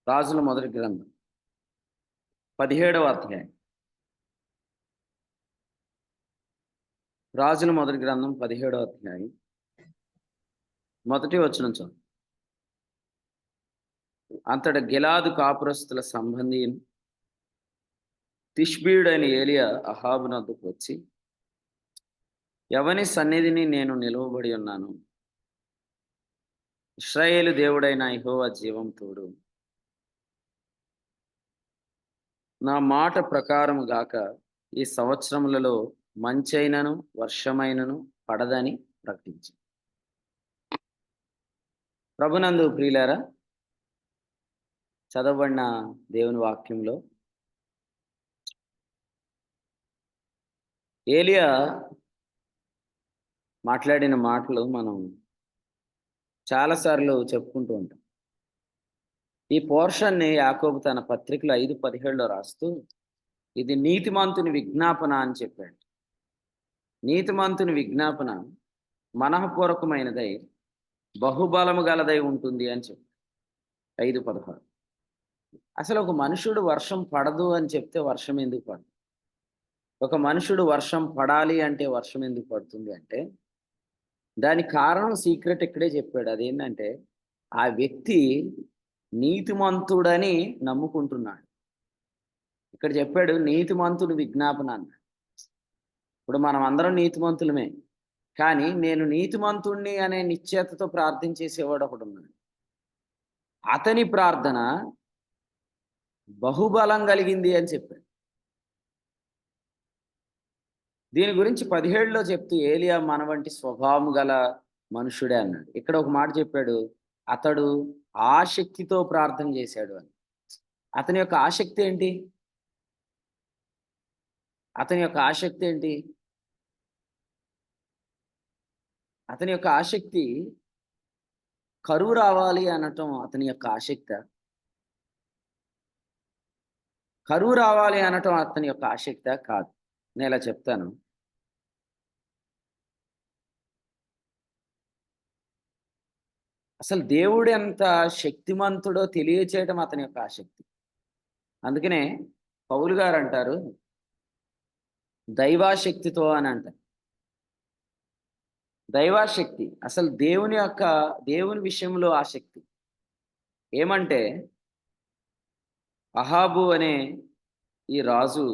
రాజుల మొదటి గ్రంథం 17వ అధ్యాయం. రాజుల మొదటి గ్రంథం 17వ అధ్యాయం మొదటి వచనం చదువు. అంతట గిలాదు కాపురస్తుల సంబంధి తిష్బీయుడైన ఏలియా అహాబు నద్దకు వచ్చి, ఎవని సన్నిధిని నేను నిలువబడి ఉన్నాను, ఇశ్రాయేలు దేవుడైన యెహోవా జీవం తోడు, నా మాట ప్రకారము గాక ఈ సంవత్సరములలో మంచైనను వర్షమైనను పడదని ప్రకటించి. ప్రభునందు ప్రియులారా, చదవబడిన దేవుని వాక్యంలో ఏలియా మాట్లాడిన మాటలు మనం చాలాసార్లు చెప్పుకుంటూ ఉంటాం. ఈ పోర్షన్ని యాకోబు తన పత్రికలో 5:17లో రాస్తూ, ఇది నీతిమంతుని విజ్ఞాపన అని చెప్పాడు. నీతిమంతుని విజ్ఞాపన మనఃపూర్వకమైనదై బహుబలము గలదై ఉంటుంది అని చెప్పాడు. 5:16. అసలు ఒక మనుషుడు వర్షం పడదు అని చెప్తే వర్షం ఎందుకు పడదు? ఒక మనుషుడు వర్షం పడాలి అంటే వర్షం ఎందుకు పడుతుంది అంటే, దానికి కారణం సీక్రెట్ ఇక్కడే చెప్పాడు. అదేంటంటే, ఆ వ్యక్తి నీతిమంతుడని నమ్ముకుంటున్నాడు. ఇక్కడ చెప్పాడు నీతిమంతుడు విజ్ఞాపన అన్నాడు. ఇప్పుడు మనం అందరం నీతిమంతులమే, కానీ నేను నీతిమంతుణ్ణి అనే నిశ్చయతతో ప్రార్థించేసేవాడు ఒకడున్నాడు. అతని ప్రార్థన బహుబలం కలిగింది అని చెప్పాడు. దీని గురించి 17లో చెప్తూ ఏలియా మన వంటి స్వభావం గల మనుషుడే అన్నాడు. ఇక్కడ ఒక మాట చెప్పాడు, అతడు ఆసక్తితో ప్రార్థన చేశాడు అని. అతని యొక్క ఆసక్తి ఏంటి? అతని యొక్క ఆసక్తి ఏంటి? అతని యొక్క ఆసక్తి కరువు రావాలి అనటం అతని యొక్క ఆసక్తి. కరువు రావాలి అనటం అతని యొక్క ఆసక్తి కాదు. నేను ఇలా చెప్తాను. అసలు దేవుడు ఎంత శక్తిమంతుడో తెలియచేయడం అతని యొక్క ఆసక్తి. అందుకనే పౌలు గారు అంటారు, దైవాశక్తితో అని అంటారు. దైవాశక్తి అసలు దేవుని విషయంలో ఆసక్తి ఏమంటే, అహాబు అనే ఈ రాజు,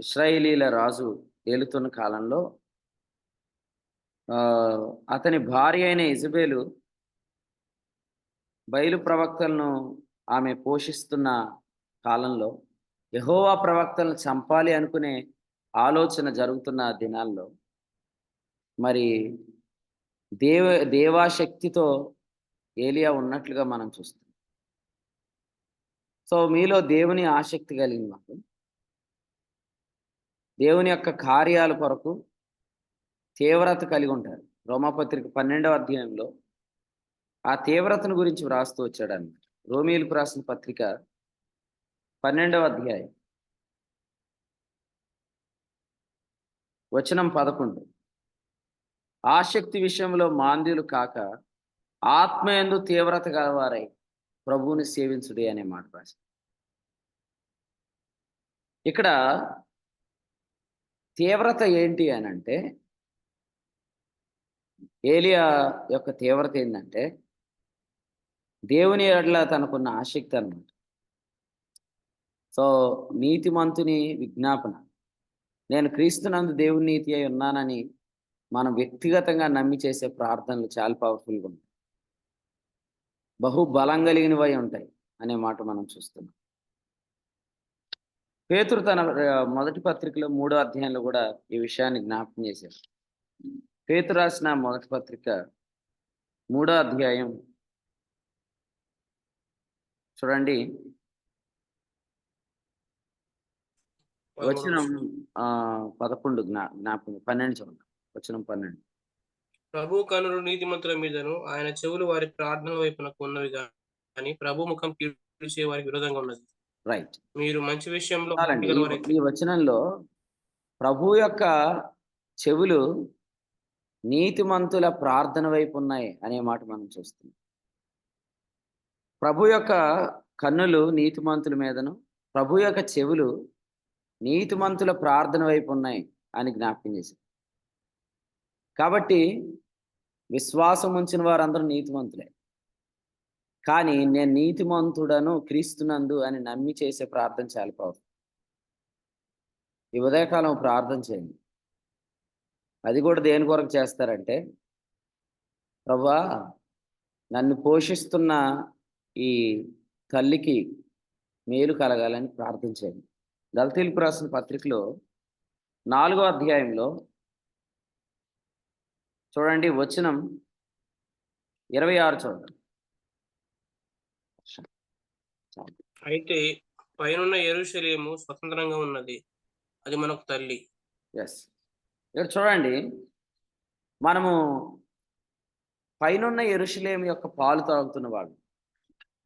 ఇశ్రాయేలీల రాజు ఏలుతున్న కాలంలో అతని భార్య అయిన ఇజబేలు బయలు ప్రవక్తలను ఆమె పోషిస్తున్న కాలంలో యెహోవా ప్రవక్తలను చంపాలి అనుకునే ఆలోచన జరుగుతున్న దినాల్లో మరి దేవాశక్తితో ఏలియా ఉన్నట్లుగా మనం చూస్తాం. సో మీలో దేవుని ఆసక్తి కలిగిన మాకు, దేవుని యొక్క కార్యాల కొరకు తీవ్రత కలిగి ఉంటారు. రోమాపత్రిక 12వ అధ్యాయంలో ఆ తీవ్రతను గురించి వ్రాస్తూ వచ్చాడు అన్నమాట. రోమీయులకు రాసిన పత్రిక 12వ అధ్యాయం వచనం 11. ఆసక్తి విషయంలో మాంద్యులు కాక ఆత్మయందు తీవ్రత గలవారై ప్రభువుని సేవించుడి అనే మాట రాసి. ఇక్కడ తీవ్రత ఏంటి అని అంటే, ఏలియా యొక్క తీవ్రత ఏంటంటే దేవుని ఎడల తనకున్న ఆసక్తి అన్నమాట. సో నీతిమంతుని విజ్ఞాపన, నేను క్రీస్తునందు దేవుని నీతి అయి ఉన్నానని మనం వ్యక్తిగతంగా నమ్మి చేసే ప్రార్థనలు చాలా పవర్ఫుల్గా ఉంటాయి, బహుబలం కలిగినవై ఉంటాయి అనే మాట మనం చూస్తున్నాం. పేతురు తన మొదటి పత్రికలో 3వ అధ్యాయంలో కూడా ఈ విషయాన్ని జ్ఞాపకం చేశారు. పేతురు రాసిన మొదటి పత్రిక 3వ అధ్యాయం చూడండి, వచనం 11 జ్ఞాపకం 12 చూడండి. వచనం 12. ప్రభు కనులు నీతిమంతుల మీదను ఆయన చెవులు వారి ప్రార్థన వైపునకు ఉన్నవి కానీ ప్రభు ముఖం కీడు వారికి విరోధంగా ఉన్నది. రైట్. మీరు మంచి విషయంలో ఈ వచనంలో ప్రభు యొక్క చెవులు నీతిమంతుల ప్రార్థన వైపు ఉన్నాయి అనే మాట మనం చూస్తున్నాం. ప్రభు యొక్క కన్నులు నీతిమంతుల మీదను, ప్రభు యొక్క చెవులు నీతిమంతుల ప్రార్థన వైపు ఉన్నాయి అని జ్ఞాపకం చేశారు. కాబట్టి విశ్వాసం ఉంచిన వారందరూ నీతిమంతులే. కానీ నేను నీతిమంతుడను క్రీస్తునందు అని నమ్మి చేసే ప్రార్థన చాలా పవర్ఫుల్. ఈ ఉదయకాలం ప్రార్థన చేయండి. అది కూడా దేని కొరకు చేస్తారంటే, ప్రభువా నన్ను పోషిస్తున్న ఈ తల్లికి మేలు కలగాలని ప్రార్థన చేయండి. గలతీయులకు రాసిన పత్రికలో 4వ అధ్యాయంలో చూడండి, వచనం 26 చూడండి. అయితే పైనున్న యెరూషలేము స్వతంత్రంగా ఉన్నది, అది మనకు తల్లి. ఎస్, ఇక్కడ చూడండి, మనము పైనున్న యెరూషలేము యొక్క పాలు తాగుతున్న వాళ్ళు,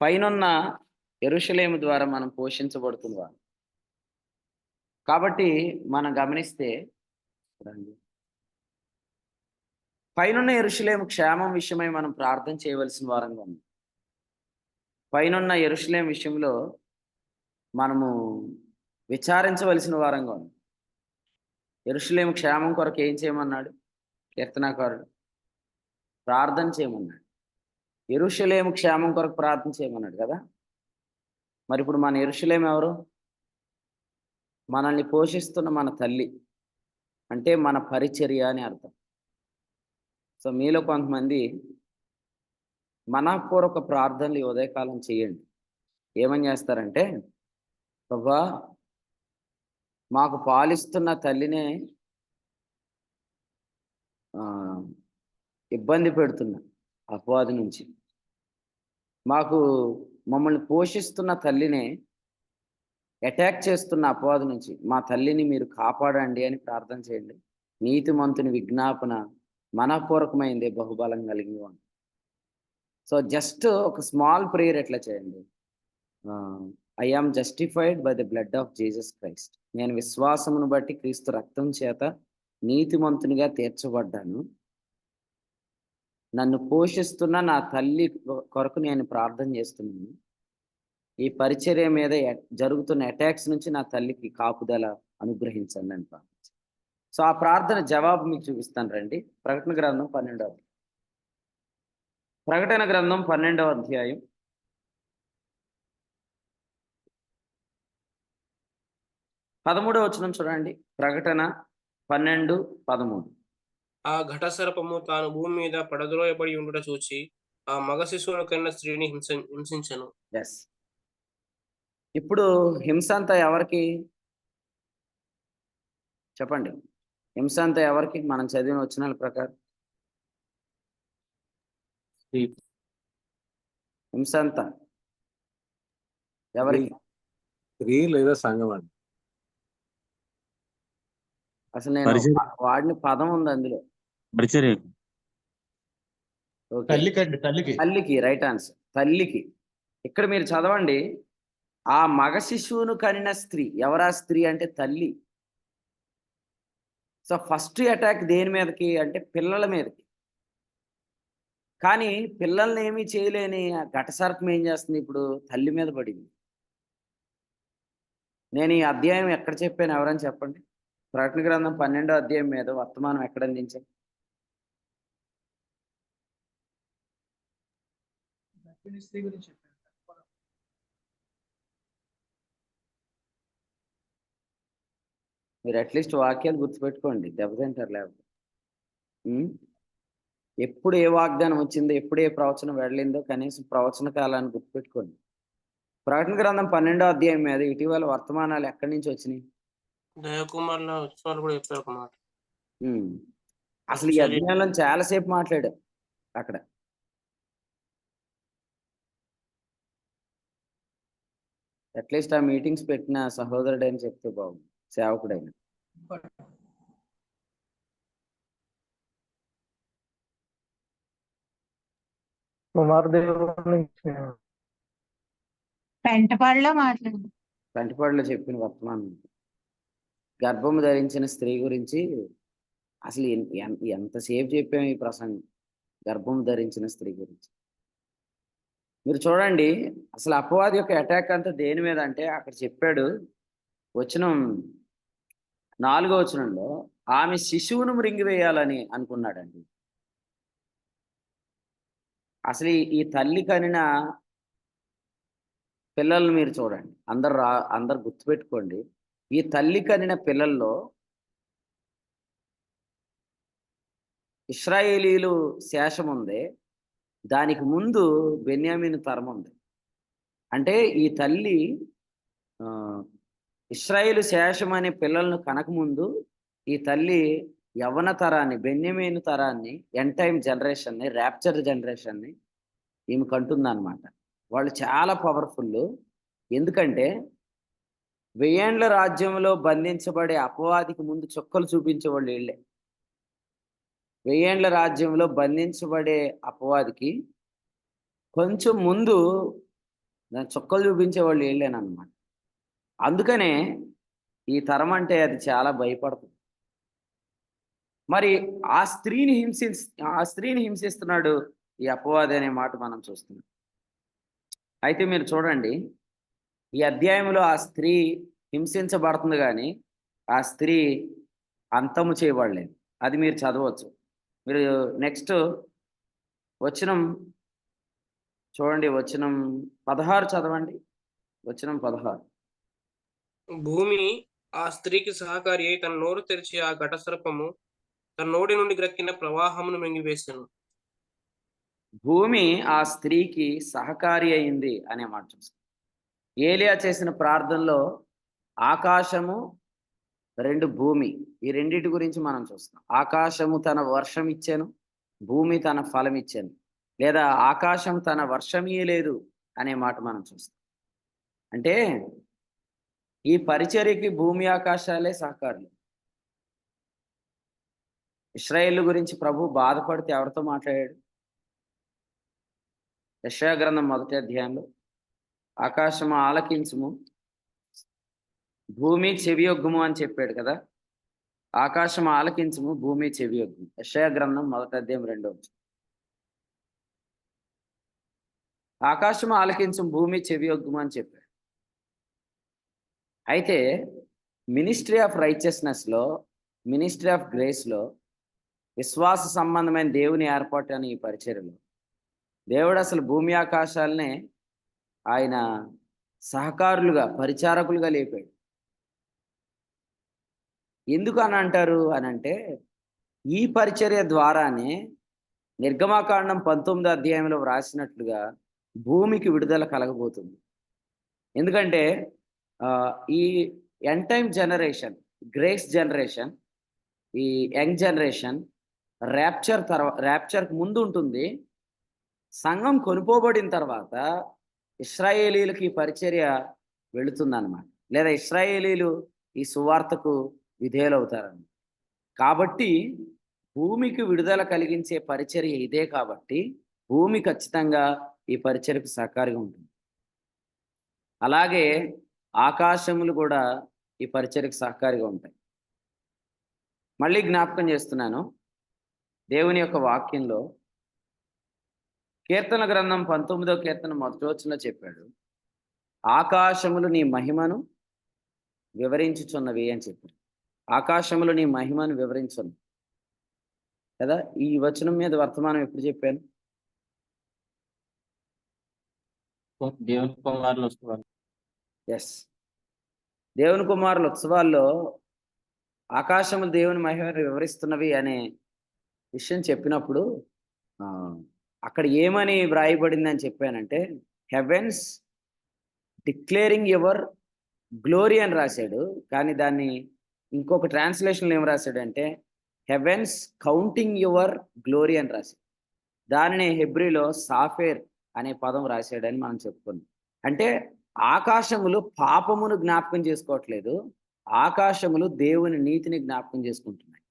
పైనున్న యెరూషలేము ద్వారా మనం పోషించబడుతున్న వాళ్ళు. కాబట్టి మనం గమనిస్తే చూడండి, పైనున్న యెరూషలేము క్షేమం విషయమై మనం ప్రార్థన చేయవలసిన వారంగా ఉంది. పైనున్న యెరూషలేము విషయంలో మనము విచారించవలసిన వారంగా ఉంది. యెరూషలేము క్షేమం కొరకు ఏం చేయమన్నాడు కీర్తనాకారుడు? ప్రార్థన చేయమన్నాడు. యెరూషలేము క్షేమం కొరకు ప్రార్థన చేయమన్నాడు కదా. మరి ఇప్పుడు మన యెరూషలేము ఎవరు? మనల్ని పోషిస్తున్న మన తల్లి, అంటే మన పరిచర్య అని అర్థం. సో మీలో కొంతమంది మనఃపూర్వక ప్రార్థనలు ఈ ఉదయకాలం చేయండి. ఏమని చేస్తారంటే, ప్రభువా మాకు పాలిస్తున్న తల్లినే ఇబ్బంది పెడుతున్నా అపవాది నుంచి, మమ్మల్ని పోషిస్తున్న తల్లినే అటాక్ చేస్తున్న అపవాది నుంచి మా తల్లిని మీరు కాపాడండి అని ప్రార్థన చేయండి. నీతిమంతుని విజ్ఞాపన మనఃపూర్వకమైందే బహుబలం కలిగి ఉంది. సో జస్ట్ ఒక స్మాల్ ప్రేయర్ ఎట్లా చేయండి, I am justified by the blood of Jesus Christ. నేను విశ్వాసమును బట్టి క్రీస్తు రక్తం చేత నీతిమంతునిగా తీర్చబడ్డాను. నన్ను పోషిస్తున్న నా తల్లి కొరకు నేను ప్రార్థన చేస్తున్నాను. ఈ పరిచర్య మీద జరుగుతున్న అటాక్స్ నుంచి నా తల్లికి కాపుదల అనుగ్రహించండి అని ప్రార్థించాను. సో ఆ ప్రార్థన జవాబు మీకు చూపిస్తాను రండి. ప్రకటన గ్రంథం 12వ ప్రకటన గ్రంథం 12వ అధ్యాయం 13వ వచనం చూడండి. ప్రకటన 12:13. ఆ ఘటసర్పము తాను భూమి మీద పడద్రోయబడి ఉండుట చూచి ఆ మగ శిశువును కన్న స్త్రీని హింసించెను. ఎస్, ఇప్పుడు హింస అంతా ఎవరికి చెప్పండి? హింస అంతా ఎవరికి? మనం చదివిన వచనాల ప్రకారం హింస అంతా ఎవరికి? స్త్రీ లేదా సంఘం అండి. అసలు నేను వాడిన పదం ఉంది అందులో. ఓకే, తల్లికి రైట్ ఆన్సర్. తల్లికి. ఇక్కడ మీరు చదవండి, ఆ మగ శిశువును కనిన స్త్రీ. ఎవరా స్త్రీ అంటే తల్లి. సో ఫస్ట్ అటాక్ దేని మీదకి అంటే పిల్లల మీదకి. కానీ పిల్లల్ని ఏమీ చేయలేని ఆ ఘటసర్పం ఏం చేస్తుంది? ఇప్పుడు తల్లి మీద పడింది. నేను ఈ అధ్యాయం ఎక్కడ చెప్పాను ఎవరని చెప్పండి? ప్రకటన గ్రంథం 12వ అధ్యాయం మీద వర్తమానం ఎక్కడ అందించాను? మీరు అట్లీస్ట్ వాక్యాలు గుర్తుపెట్టుకోండి, దెబ్బతింటారు లేకపోతే. ఎప్పుడు ఏ వాగ్దానం వచ్చిందో, ఎప్పుడు ఏ ప్రవచనం వెళ్ళిందో కనీసం ప్రవచన కాలాన్ని గుర్తుపెట్టుకోండి. ప్రకటన గ్రంథం 12వ అధ్యాయం మీద ఇటీవల వర్తమానాలు ఎక్కడి నుంచి వచ్చినాయి? దయకుమారుల ఉత్సవాలు కూడా చెప్పారు ఒక మాట. అసలు ఈ అధ్యాయంలో చాలాసేపు మాట్లాడారు అక్కడ. అట్లీస్ట్ ఆ మీటింగ్స్ పెట్టిన సహోదరుడైన చెప్తే బాగుంది, సేవకుడైన. పెంటపాడులో చెప్పిన వర్తమానం గర్భము ధరించిన స్త్రీ గురించి. అసలు ఎంతసేపు చెప్పాము ఈ ప్రసంగం గర్భము ధరించిన స్త్రీ గురించి. మీరు చూడండి, అసలు అపవాది యొక్క అటాక్ అంతా దేని మీద అంటే అక్కడ చెప్పాడు. వచనం 4వ వచనంలో ఆమె శిశువును మృంగివేయాలని అనుకున్నాడండి. అసలు ఈ తల్లి కనిన పిల్లల్ని మీరు చూడండి. అందరు గుర్తుపెట్టుకోండి. ఈ తల్లి కనిన పిల్లల్లో ఇశ్రాయేలీలు శేషం ఉంది. దానికి ముందు బెన్యామీను తరం ఉంది. అంటే ఈ తల్లి ఇశ్రాయేలు శేషం అనే పిల్లలను కనకముందు ఈ తల్లి యవ్వన తరాన్ని, బెన్యామీను తరాన్ని, ఎండ్ టైమ్ జనరేషన్ని, ర్యాప్చర్ జనరేషన్ని ఈమె కంటుందన్నమాట. వాళ్ళు చాలా పవర్ఫుల్. ఎందుకంటే 1000 ఏండ్ల రాజ్యంలో బంధించబడే అపవాదికి ముందు చుక్కలు చూపించేవాళ్ళు వీళ్ళే. 1000 ఏండ్ల రాజ్యంలో బంధించబడే అపవాదికి కొంచెం ముందు దాని చుక్కలు చూపించేవాళ్ళు వీళ్ళేనమాట. అందుకనే ఈ తరం అంటే అది చాలా భయపడుతుంది. మరి ఆ స్త్రీని హింసిస్తున్నాడు ఈ అపవాది అనే మాట మనం చూస్తున్నాం. అయితే మీరు చూడండి, ఈ అధ్యాయంలో ఆ స్త్రీ హింసించబడుతుంది, కానీ ఆ స్త్రీ అంతము చేయబడలేదు. అది మీరు చదవచ్చు. మీరు నెక్స్ట్ వచనం చూడండి, వచనం 16 చదవండి. వచనం 16. భూమి ఆ స్త్రీకి సహకారి అయి తన నోరు తెరిచి ఆ ఘటసర్పము తన నోటి నుండి గ్రక్కిన ప్రవాహమును మింగివేశాను. భూమి ఆ స్త్రీకి సహకారి అయింది అనే మాట చూస్తాం. ఏలియా చేసిన ప్రార్థనలో ఆకాశము, 2 భూమి, ఈ రెండిటి గురించి మనం చూస్తాం. ఆకాశము తన వర్షం ఇచ్చాను, భూమి తన ఫలం ఇచ్చాను. లేదా ఆకాశం తన వర్షం ఇయ్యలేదు అనే మాట మనం చూస్తాం. అంటే ఈ పరిచర్యకి భూమి ఆకాశాలే సహకారులు. ఇశ్రాయేలు గురించి ప్రభు బాధపడితే ఎవరితో మాట్లాడాడు? యెషయా గ్రంథం 1వ అధ్యాయంలో ఆకాశము ఆలకించుము, భూమి చెవియొగ్గుము అని చెప్పాడు కదా. ఆకాశం ఆలకించుము, భూమి చెవియొగ్గుము. యెషయా గ్రంథం 1వ అధ్యాయం 2వ వచనం. ఆకాశం ఆలకించుము, భూమి చెవియొగ్గుము అని చెప్పాడు. అయితే మినిస్ట్రీ ఆఫ్ రైచియస్నెస్లో, మినిస్ట్రీ ఆఫ్ గ్రేస్లో, విశ్వాస సంబంధమైన దేవుని ఏర్పాటు అని ఈ పరిచర్యలో దేవుడు అసలు భూమి ఆకాశాలనే ఆయన సహకారులుగా, పరిచారకులుగా లేపాడు. ఎందుకు అని అంటారు అని అంటే, ఈ పరిచర్య ద్వారానే నిర్గమాకాండం 19వ అధ్యాయంలో వ్రాసినట్లుగా భూమికి విడుదల కలగబోతుంది. ఎందుకంటే ఈ end time generation, grace generation, ఈ యంగ్ జనరేషన్ ర్యాప్చర్కి ముందు ఉంటుంది. సంఘం కొనుపోబడిన తర్వాత ఇశ్రాయేలీలకు ఈ పరిచర్య వెళుతుందన్నమాట. లేదా ఇశ్రాయేలీలు ఈ సువార్తకు విధేయులవుతారన్నమాట. కాబట్టి భూమికి విడుదల కలిగించే పరిచర్య ఇదే. కాబట్టి భూమి ఖచ్చితంగా ఈ పరిచర్యకు సహకారిగా ఉంటుంది. అలాగే ఆకాశములు కూడా ఈ పరిచర్యకు సహకారిగా ఉంటాయి. మళ్ళీ జ్ఞాపకం చేస్తున్నాను, దేవుని యొక్క వాక్యంలో కీర్తన గ్రంథం 19వ కీర్తన 1వ వచనంలో చెప్పాడు, ఆకాశములు నీ మహిమను వివరించుచున్నవి అని చెప్పాడు. ఆకాశములు నీ మహిమను వివరించున్నవి కదా. ఈ వచనం మీద వర్తమానం ఎప్పుడు చెప్పాను? దేవుని కుమారుల ఉత్సవాలు. ఎస్, దేవుని కుమారుల ఉత్సవాల్లో ఆకాశములు దేవుని మహిమను వివరిస్తున్నవి అనే విషయం చెప్పినప్పుడు అక్కడ ఏమని వ్రాయబడింది అని చెప్పానంటే, హెవెన్స్ డిక్లేరింగ్ యువర్ గ్లోరీ అని రాశాడు. కానీ దాన్ని ఇంకొక ట్రాన్స్లేషన్లో ఏం రాశాడంటే, హెవెన్స్ కౌంటింగ్ యువర్ గ్లోరీ అని రాశాడు. దానిని హెబ్రీలో సాఫేర్ అనే పదం రాశాడని మనం చెప్పుకున్నాం. అంటే ఆకాశములు పాపమును జ్ఞాపకం చేసుకోవట్లేదు, ఆకాశములు దేవుని నీతిని జ్ఞాపకం చేసుకుంటున్నాయి.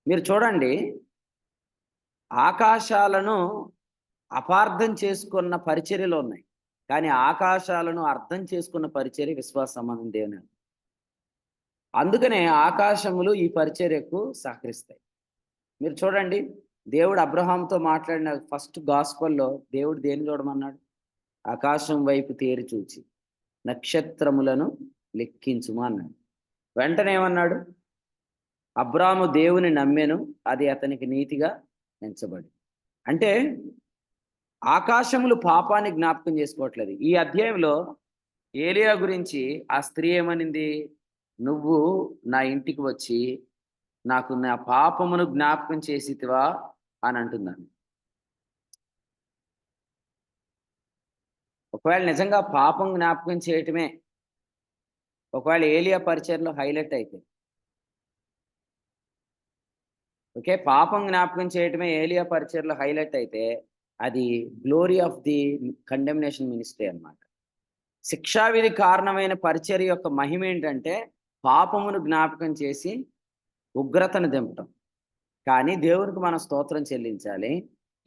మీరు చూడండి, ఆకాశాలను అపార్థం చేసుకున్న పరిచర్యలు ఉన్నాయి, కానీ ఆకాశాలను అర్థం చేసుకున్న పరిచర్య విశ్వాస సంబంధం దేవుని. అందుకనే ఆకాశములు ఈ పరిచర్యకు సహకరిస్తాయి. మీరు చూడండి, దేవుడు అబ్రహాంతో మాట్లాడిన ఫస్ట్ గాస్పల్లో దేవుడు దేన్ని చూడమన్నాడు? ఆకాశం వైపు తేరి చూచి నక్షత్రములను లెక్కించుము అన్నాడు. వెంటనే ఏమన్నాడు? అబ్రాము దేవుని నమ్మెను, అది అతనికి నీతిగా ఎంచబడి. అంటే ఆకాశములు పాపాన్ని జ్ఞాపకం చేసుకోవట్లేదు. ఈ అధ్యాయంలో ఏలియా గురించి ఆ స్త్రీ ఏమనింది? నువ్వు నా ఇంటికి వచ్చి నాకు నా పాపమును జ్ఞాపకం చేసితివా అని అంటున్నాను. ఒకవేళ నిజంగా పాపం జ్ఞాపకం చేయటమే ఒకవేళ ఏలియా పరిచయంలో హైలైట్ అయితే, ఓకే, పాపం జ్ఞాపకం చేయటమే ఏలియా పరిచయంలో హైలైట్ అయితే అది glory of the condemnation ministry అన్నమాట. శిక్షావిధి కారణమైన పరిచర్య యొక్క మహిమ ఏంటంటే పాపమును జ్ఞాపకం చేసి ఉగ్రతను దింపటం. కానీ దేవునికి మనం స్తోత్రం చెల్లించాలి.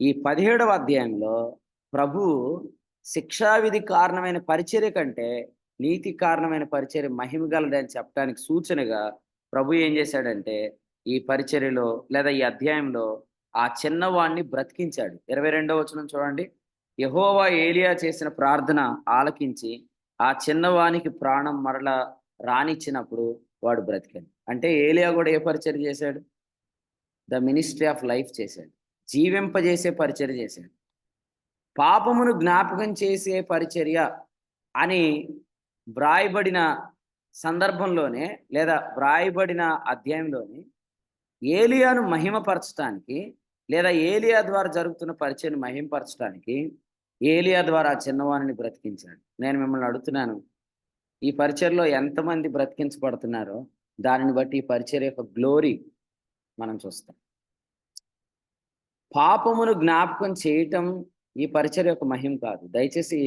ఈ 17వ అధ్యాయంలో ప్రభువు శిక్షావిధి కారణమైన పరిచర్య కంటే నీతి కారణమైన పరిచర్య మహిమ గలదని చెప్పడానికి సూచనగా ప్రభు ఏం చేశాడంటే ఈ పరిచర్యలో లేదా ఈ అధ్యాయంలో ఆ చిన్నవాణ్ణి బ్రతికించాడు. 22వ వచనం చూడండి. యెహోవా ఏలియా చేసిన ప్రార్థన ఆలకించి ఆ చిన్నవానికి ప్రాణం మరల రానిచ్చినప్పుడు వాడు బ్రతికాడు. అంటే ఏలియా కూడా ఏ పరిచర్య చేశాడు? ద మినిస్ట్రీ ఆఫ్ లైఫ్ చేశాడు. జీవింపజేసే పరిచర్య చేశాడు. పాపమును జ్ఞాపకం చేసే పరిచర్య అని వ్రాయబడిన సందర్భంలోనే లేదా వ్రాయబడిన అధ్యాయంలోనే ఏలియాను మహిమపరచడానికి లేదా ఏలియా ద్వారా జరుగుతున్న పరిచర్యను మహిమపరచడానికి ఏలియా ద్వారా ఆ చిన్నవాణిని బ్రతికించాడు. నేను మిమ్మల్ని అడుగుతున్నాను, ఈ పరిచర్యలో ఎంతమంది బ్రతికించబడుతున్నారో దానిని బట్టి ఈ పరిచర్య యొక్క గ్లోరీ మనం చూస్తాం. పాపమును జ్ఞాపకం చేయటం ఈ పరిచర్య యొక్క మహిమ కాదు. దయచేసి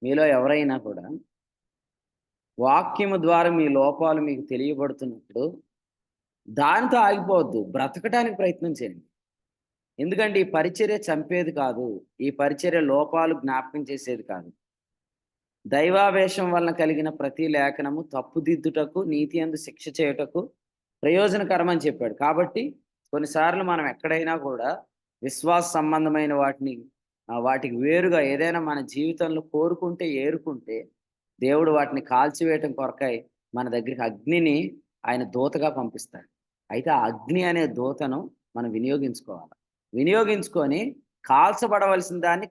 మీలో ఎవరైనా కూడా వాక్యము ద్వారా మీ లోపాలు మీకు తెలియబడుతున్నప్పుడు దానితో ఆగిపోవద్దు, బ్రతకడానికి ప్రయత్నం చేయండి. ఎందుకంటే ఈ పరిచర్య చంపేది కాదు, ఈ పరిచర్య లోపాలు జ్ఞాపకం చేసేది కాదు. దైవావేశం వలన కలిగిన ప్రతి లేఖనము తప్పుదిద్దుటకు నీతి యందు శిక్ష చేయుటకు ప్రయోజనకరం అని చెప్పాడు. కాబట్టి కొన్నిసార్లు మనం ఎక్కడైనా కూడా విశ్వాస సంబంధమైన వాటికి వేరుగా ఏదైనా మన జీవితంలో కోరుకుంటే ఏరుకుంటే దేవుడు వాటిని కాల్చివేయటం కొరకై మన దగ్గరికి అగ్నిని ఆయన దూతగా పంపిస్తాడు. అయితే ఆ అగ్ని అనే దూతను మనం వినియోగించుకొని కాల్చబడవలసిన దాన్ని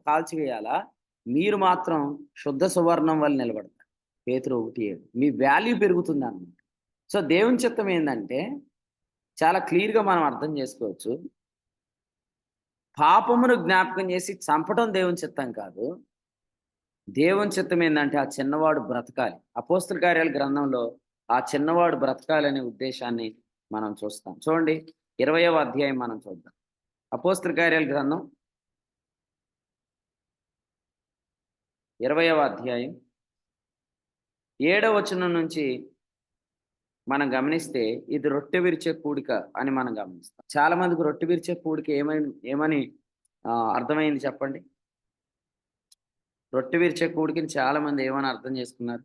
కాల్చివేయాలా? మీరు మాత్రం శుద్ధ సువర్ణం వల్ల నిలబడతారు. పేతురు 1:7. మీ వాల్యూ పెరుగుతుంది అన్నమాట. సో దేవుని చిత్తం ఏంటంటే చాలా క్లియర్గా మనం అర్థం చేసుకోవచ్చు. పాపమును జ్ఞాపకం చేసి చంపటం దేవుని చిత్తం కాదు. దేవుని చిత్తం ఏంటంటే ఆ చిన్నవాడు బ్రతకాలి. అపోస్తల కార్యాల గ్రంథంలో ఆ చిన్నవాడు బ్రతకాలనే ఉద్దేశాన్ని మనం చూస్తాం. చూడండి 20వ అధ్యాయం మనం చూద్దాం. అపోస్తల కార్యాల గ్రంథం 20వ అధ్యాయం 7వ వచనం నుంచి మనం గమనిస్తే ఇది రొట్టె విరిచే కూడిక అని మనం గమనిస్తాం. చాలా మందికి రొట్టె విరిచే కూడిక ఏమని అర్థమైంది చెప్పండి? రొట్టె విరిచే కూడికని చాలా మంది ఏమని అర్థం చేసుకున్నారు?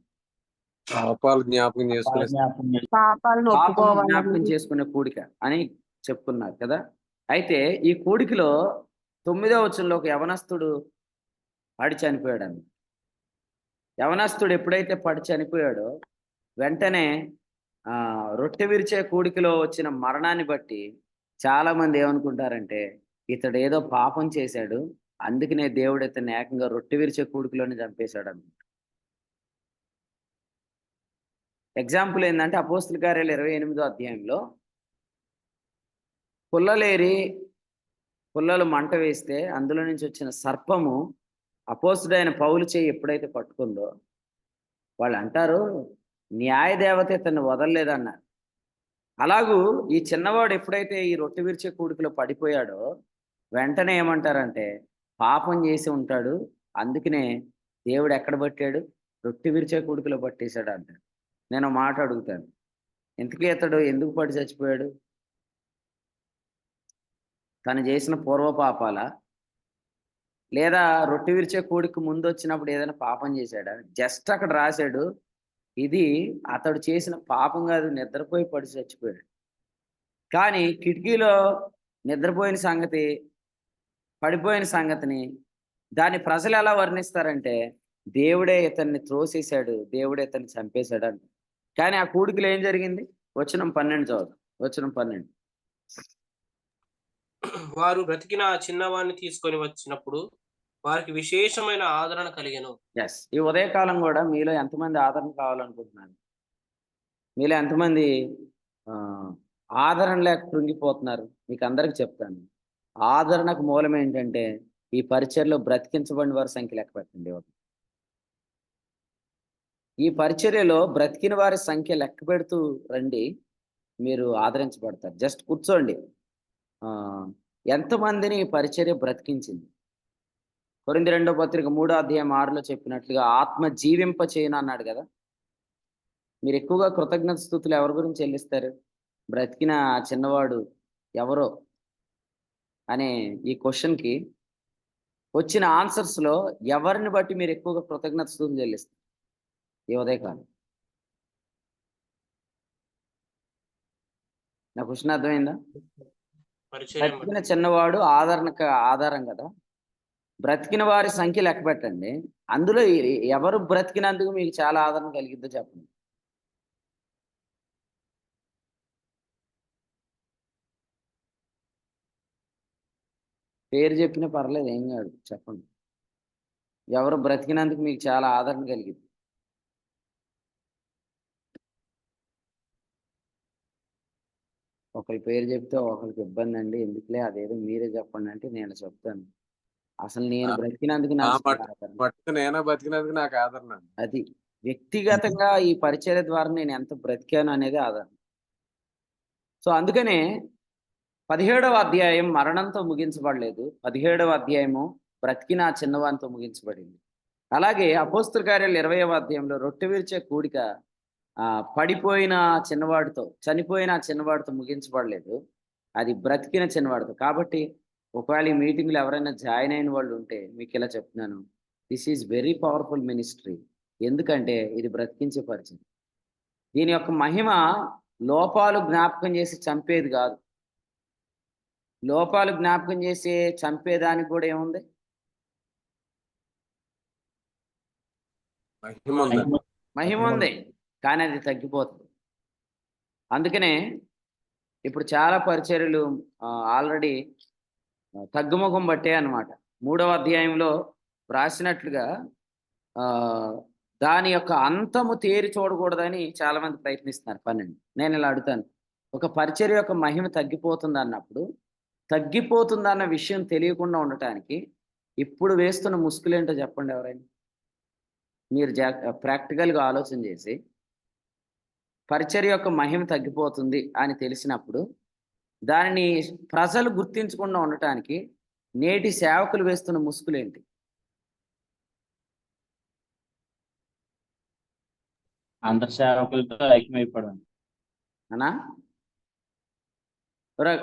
పాపాలు జ్ఞాపకం చేసుకునే పాపాలను పాపం ఒప్పుకోవాలని. జ్ఞాపకం చేసుకునే కూడిక అని చెప్పుకున్నారు కదా. అయితే ఈ కూడికలో 9వ వచనంలో ఒక యవనస్తుడు పడి చనిపోయాడు అన్న. యవనస్తుడు ఎప్పుడైతే పడి చనిపోయాడో వెంటనే రొట్టె విరిచే కూడికలో వచ్చిన మరణాన్ని బట్టి చాలా మంది ఏమనుకుంటారంటే ఇతడు ఏదో పాపం చేశాడు, అందుకనే దేవుడు ఇతన్ని ఏకంగా రొట్టె విరిచే కూడికలోనే చంపేశాడు అన్న. ఎగ్జాంపుల్ ఏంటంటే అపోస్తల కార్యాలు 28వ అధ్యాయంలో పుల్లలు మంట వేస్తే అందులో నుంచి వచ్చిన సర్పము అపోస్తుడైన పౌలు చేయి ఎప్పుడైతే పట్టుకుందో వాళ్ళు అంటారు న్యాయదేవత ఇతన్ని వదలలేదన్నారు. అలాగూ ఈ చిన్నవాడు ఎప్పుడైతే ఈ రొట్టె విరిచే కూడికలో పడిపోయాడో వెంటనే ఏమంటారంటే పాపం చేసి ఉంటాడు, అందుకనే దేవుడు ఎక్కడ పట్టాడు? రొట్టె విరిచే కూడికలో పట్టేశాడు అంటాడు. నేను మాట అడుగుతాను, ఇంతకీ ఇతడు ఎందుకు పడి చచ్చిపోయాడు? తను చేసిన పూర్వ పాపాలా లేదా రొట్టె విరిచే కూడికి ముందు వచ్చినప్పుడు ఏదైనా పాపం చేశాడా? జస్ట్ అక్కడ రాశాడు ఇది అతడు చేసిన పాపం కాదు, నిద్రపోయి పడి చచ్చిపోయాడు. కానీ కిటికీలో నిద్రపోయిన సంగతి, పడిపోయిన సంగతిని దాన్ని ప్రజలు ఎలా వర్ణిస్తారంటే దేవుడే ఇతన్ని త్రోసేశాడు, దేవుడే ఇతన్ని చంపేశాడు అంట. కానీ ఆ కూడికలో ఏం జరిగింది? వచనం 12 చదువు. వచనం 12. వారు బ్రతికిన ఆ చిన్నవాడిని తీసుకొని వచ్చినప్పుడు వారికి విశేషమైన ఆదరణ కలిగెను. ఎస్, ఈ ఉదయకాలం కూడా మీలో ఎంతమంది ఆదరణ కావాలనుకుంటున్నారు? మీలో ఎంతమంది ఆ, ఆదరణ లేక కృంగిపోతున్నారు? మీకు అందరికి చెప్తాను, ఆదరణకు మూలం ఏంటంటే ఈ పరిచర్యలో బ్రతికించబడిన వారి సంఖ్య లెక్క పెట్టండి. ఈ పరిచర్యలో బ్రతికిన వారి సంఖ్య లెక్క పెడుతూ రండి, మీరు ఆదరించబడతారు. జస్ట్ కూర్చోండి. ఎంతమందిని ఈ పరిచర్య బ్రతికించింది? కొరింథీ 2వ పత్రిక 3వ అధ్యాయం 6లో చెప్పినట్లుగా ఆత్మ జీవింప చేయను అన్నాడు కదా. మీరు ఎక్కువగా కృతజ్ఞత స్తుతులు ఎవరి గురించి చెల్లిస్తారు? బ్రతికిన ఆ చిన్నవాడు ఎవరో అనే ఈ క్వశ్చన్కి వచ్చిన ఆన్సర్స్లో ఎవరిని బట్టి మీరు ఎక్కువగా కృతజ్ఞత స్తుతులు చెల్లిస్తారు ఈ ఉదయకాలం? నా క్వశ్చన్ అర్థమైందా? పరిచర్య బ్రతికిన చిన్నవాడు ఆధారం కదా. బ్రతికిన వారి సంఖ్య లెక్క పెట్టండి, అందులో ఎవరు బ్రతికినందుకు మీకు చాలా ఆదరణ కలిగిద్దో చెప్పండి. పేరు చెప్పినా పర్లేదు, ఏం కాదు, చెప్పండి. ఎవరు బ్రతికినందుకు మీకు చాలా ఆదరణ కలిగింది? ఒకరి పేరు చెప్తే ఒకరికి ఇబ్బంది అండి, ఎందుకులే అదేదో మీరే చెప్పండి అంటే నేను చెప్తాను. అసలు నేను బ్రతికినందుకు నాకు చాలా ఆదరణ. మట్టుకు నేనే బతికినందుకు నాకు ఆదరణ. అది వ్యక్తిగతంగా ఈ పరిచర్య ద్వారా నేను ఎంత బ్రతికాను అనేది ఆధారం. సో అందుకనే 17వ అధ్యాయం మరణంతో ముగించబడలేదు, 17వ అధ్యాయము బ్రతికిన ఆ చిన్నవానితో ముగించబడింది. అలాగే అపోస్తుల కార్యాలు 20వ అధ్యాయంలో రొట్టె విరిచే కూడిక పడిపోయిన చిన్నవాడితో, చనిపోయిన చిన్నవాడితో ముగించబడలేదు, అది బ్రతికిన చిన్నవాడితో. కాబట్టి ఒకవేళ ఈ మీటింగ్లో ఎవరైనా జాయిన్ అయిన వాళ్ళు ఉంటే మీకు ఇలా చెప్తున్నాను, this is very powerful ministry. ఎందుకంటే ఇది బ్రతికించే పరిచయం. దీని యొక్క మహిమ లోపాలు జ్ఞాపకం చేసి చంపేది కాదు. లోపాలు జ్ఞాపకం చేసి చంపేదానికి కూడా ఏముంది? మహిమ ఉంది, కానీ అది తగ్గిపోతుంది. అందుకనే ఇప్పుడు చాలా పరిచర్యలు ఆల్రెడీ తగ్గుముఖం పట్టే అన్నమాట. 3వ అధ్యాయంలో రాసినట్లుగా దాని యొక్క అంతము తేరి చూడకూడదని చాలా మంది ప్రయత్నిస్తున్నారు. 12. నేను ఇలా అడుగుతాను, ఒక పరిచర్య యొక్క మహిమ తగ్గిపోతుంది అన్నప్పుడు, తగ్గిపోతుందన్న విషయం తెలియకుండా ఉండటానికి ఇప్పుడు వేస్తున్న ముసుగులేంటో చెప్పండి ఎవరైనా. మీరు ప్రాక్టికల్గా ఆలోచన చేసి, పరిచర్య యొక్క మహిమ తగ్గిపోతుంది అని తెలిసినప్పుడు దానిని ప్రజలు గుర్తించకుండా ఉండటానికి నేటి సేవకులు వేస్తున్న ముసుగులేంటి? అందరి సేవకులతో ఐక్యమైపోవడం అనా?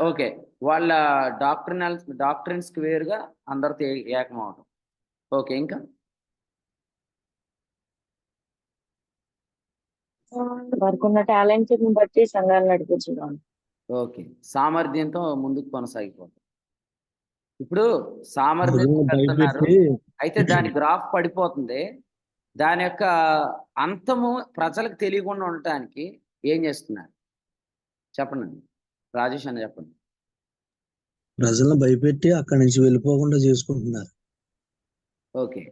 ఓకే, వాళ్ళ డాక్టరిన్స్కి వేరుగా అందరితో ఏకమవడం. ఓకే, ఇంకా వారికి ఉన్న టాలెంట్ బట్టి సంఘాలు నడిపించడం. ఓకే, సామర్థ్యంతో ముందుకు కొనసాగిపోతాం. ఇప్పుడు సామర్థ్యంతో పెడుతున్నారు, అయితే దాని గ్రాఫ్ పడిపోతుంది. దాని యొక్క అంతము ప్రజలకు తెలియకుండా ఉండటానికి ఏం చేస్తున్నారు చెప్పండి, రాజేష్ అని చెప్పండి. ప్రజలను భయపెట్టి అక్కడి నుంచి వెళ్ళిపోకుండా చేసుకుంటున్నారు. ఓకే,